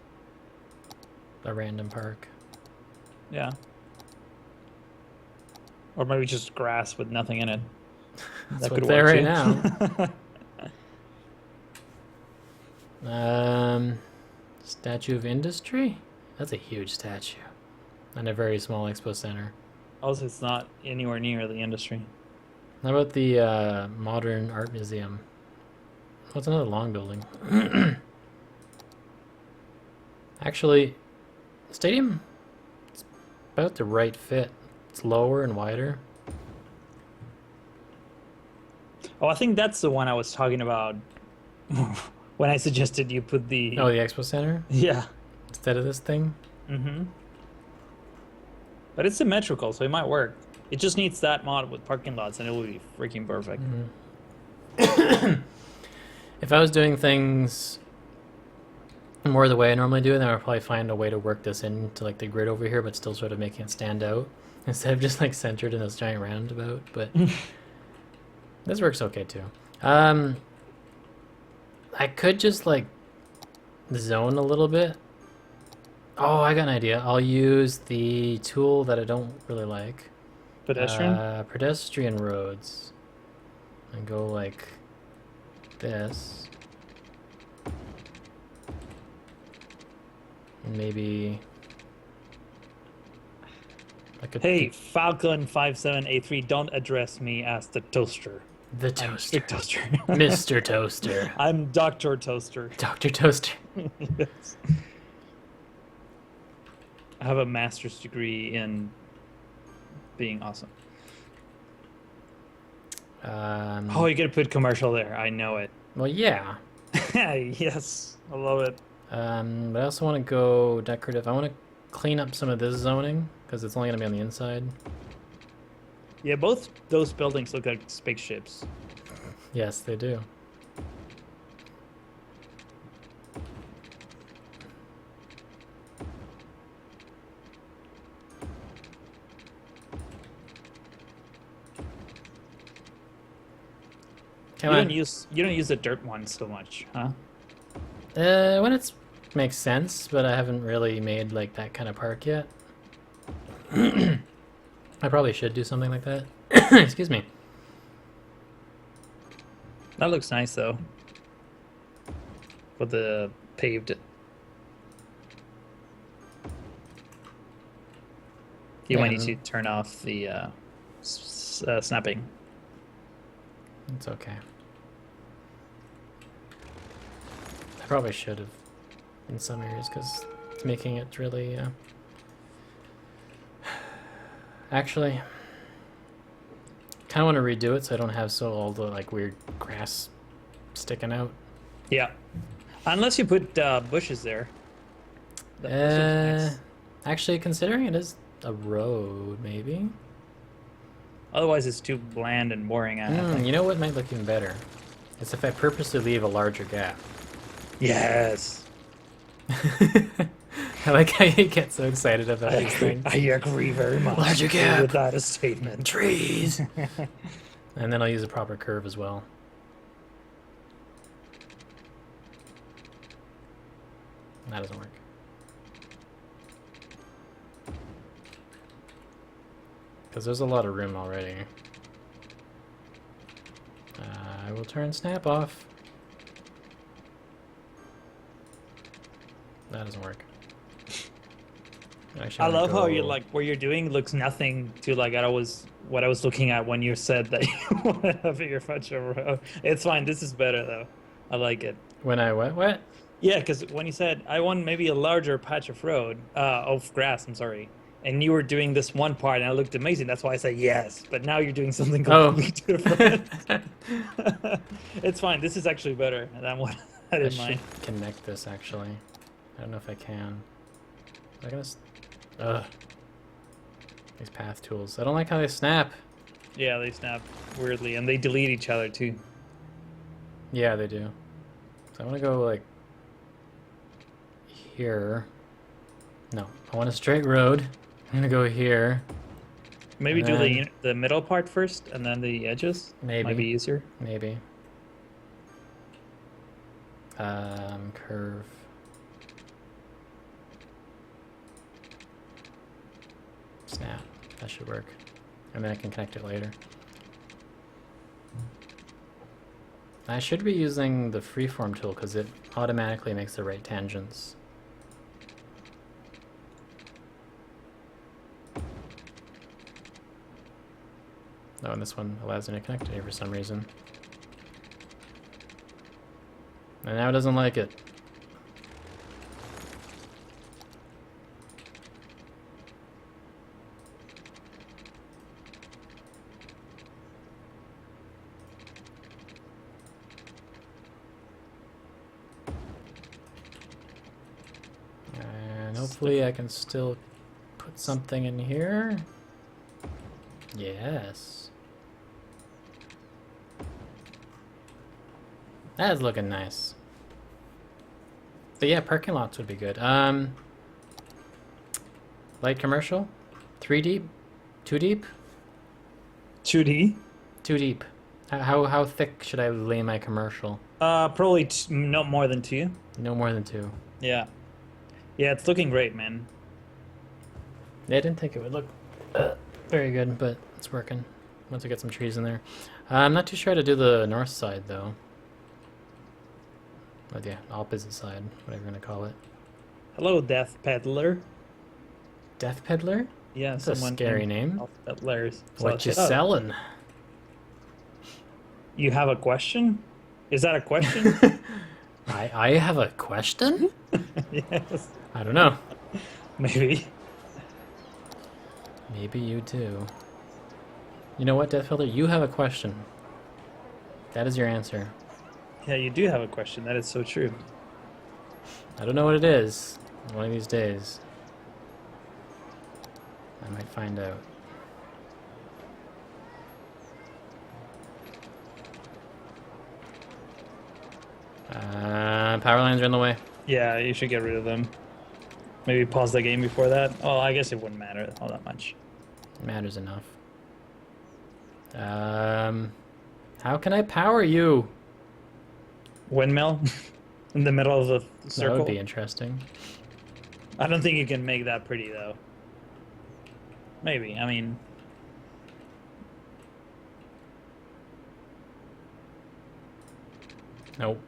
a random park. Yeah. Or maybe just grass with nothing in it. That's what's there right now. Statue of Industry? That's a huge statue. And a very small expo center. Also, it's not anywhere near the industry. How about the Modern Art Museum? What's another long building? Actually, stadium, it's about the right fit. It's lower and wider. Oh, I think that's the one I was talking about when I suggested you put the... Oh, the expo center? Yeah. Instead of this thing? Mm-hmm. But it's symmetrical, so it might work. It just needs that mod with parking lots, and it will be freaking perfect. Mm-hmm. If I was doing things more the way I normally do, then I would probably find a way to work this into like the grid over here, but still sort of making it stand out instead of just like centered in this giant roundabout. But this works okay too. I could just like zone a little bit. Oh, I got an idea. I'll use the tool that I don't really like. Pedestrian? Pedestrian roads. And go like this. And maybe like a Hey, Falcon5783, don't address me as the toaster. the I'm toaster. Big Toaster. Mr. Toaster. I'm Dr. Toaster. Dr. Toaster. Yes. I have a master's degree in being awesome. Oh, you gotta put commercial there. I know it. Well, yeah. Yes, I love it. But I also want to go decorative. I want to clean up some of this zoning because it's only going to be on the inside. Yeah, both those buildings look like spaceships. Yes, they do. Come on. You don't use the dirt one so much, huh? When it's makes sense, but I haven't really made like that kind of park yet. I probably should do something like that. Excuse me. That looks nice though. With the paved. You Yeah, might need to turn off the snapping. It's okay. I probably should have in some areas because it's making it really. Actually, kind of want to redo it so I don't have all the like weird grass sticking out. Yeah. Unless you put bushes there. This looks nice. Actually, considering it is a road, maybe. Otherwise, it's too bland and boring. I think. You know what might look even better? It's if I purposely leave a larger gap. Yes. I like how you get so excited about these things. I agree very much. Larger gap. Without a statement. Trees. And then I'll use a proper curve as well. That doesn't work. Because there's a lot of room already. I will turn snap off. That doesn't work. Actually, I love how go... you like what you're doing looks nothing to like what I was looking at when you said that you want to have your bunch of road. It's fine. This is better though. I like it. When I what? Yeah, because when you said I want maybe a larger patch of road, of grass. I'm sorry. And you were doing this one part, and it looked amazing. That's why I said yes. But now you're doing something completely different. It's fine. This is actually better than what I had in mind. Connect this actually. I don't know if I can. Am I gonna? Ugh. These path tools. I don't like how they snap. Yeah, they snap weirdly, and they delete each other too. Yeah, they do. So I want to go like here. No, I want a straight road. I'm gonna go here. Maybe do the middle part first, and then the edges. Maybe. Might be easier. Maybe. Curve. Snap. That should work. And then I can connect it later. I should be using the freeform tool because it automatically makes the right tangents. Oh, and this one allows me to connect it here for some reason. And now it doesn't like it. And hopefully I can still put something in here. Yes. That is looking nice. But yeah, parking lots would be good. Light commercial? 3 deep? 2 deep? 2D? 2 deep. How thick should I lay my commercial? Probably no more than 2. No more than 2. Yeah. Yeah, it's looking great, man. Yeah, I didn't think it would look very good, but it's working. Once we get some trees in there. I'm not too sure how to do the north side, though. Or the opposite side, whatever you want to call it. Hello, Death Peddler. Death Peddler? Yeah, That's a scary name. Peddlers. What you selling? You have a question? Is that a question? I have a question? Yes. I don't know. Maybe. Maybe you too. You know what, Death Peddler? You have a question. That is your answer. Yeah, you do have a question. That is so true. I don't know what it is. One of these days, I might find out. Power lines are in the way. Yeah, you should get rid of them. Maybe pause the game before that. Oh, I guess it wouldn't matter all that much. It matters enough. How can I power you? Windmill in the middle of the circle. That would be interesting. I don't think you can make that pretty though. Maybe. I mean, Nope.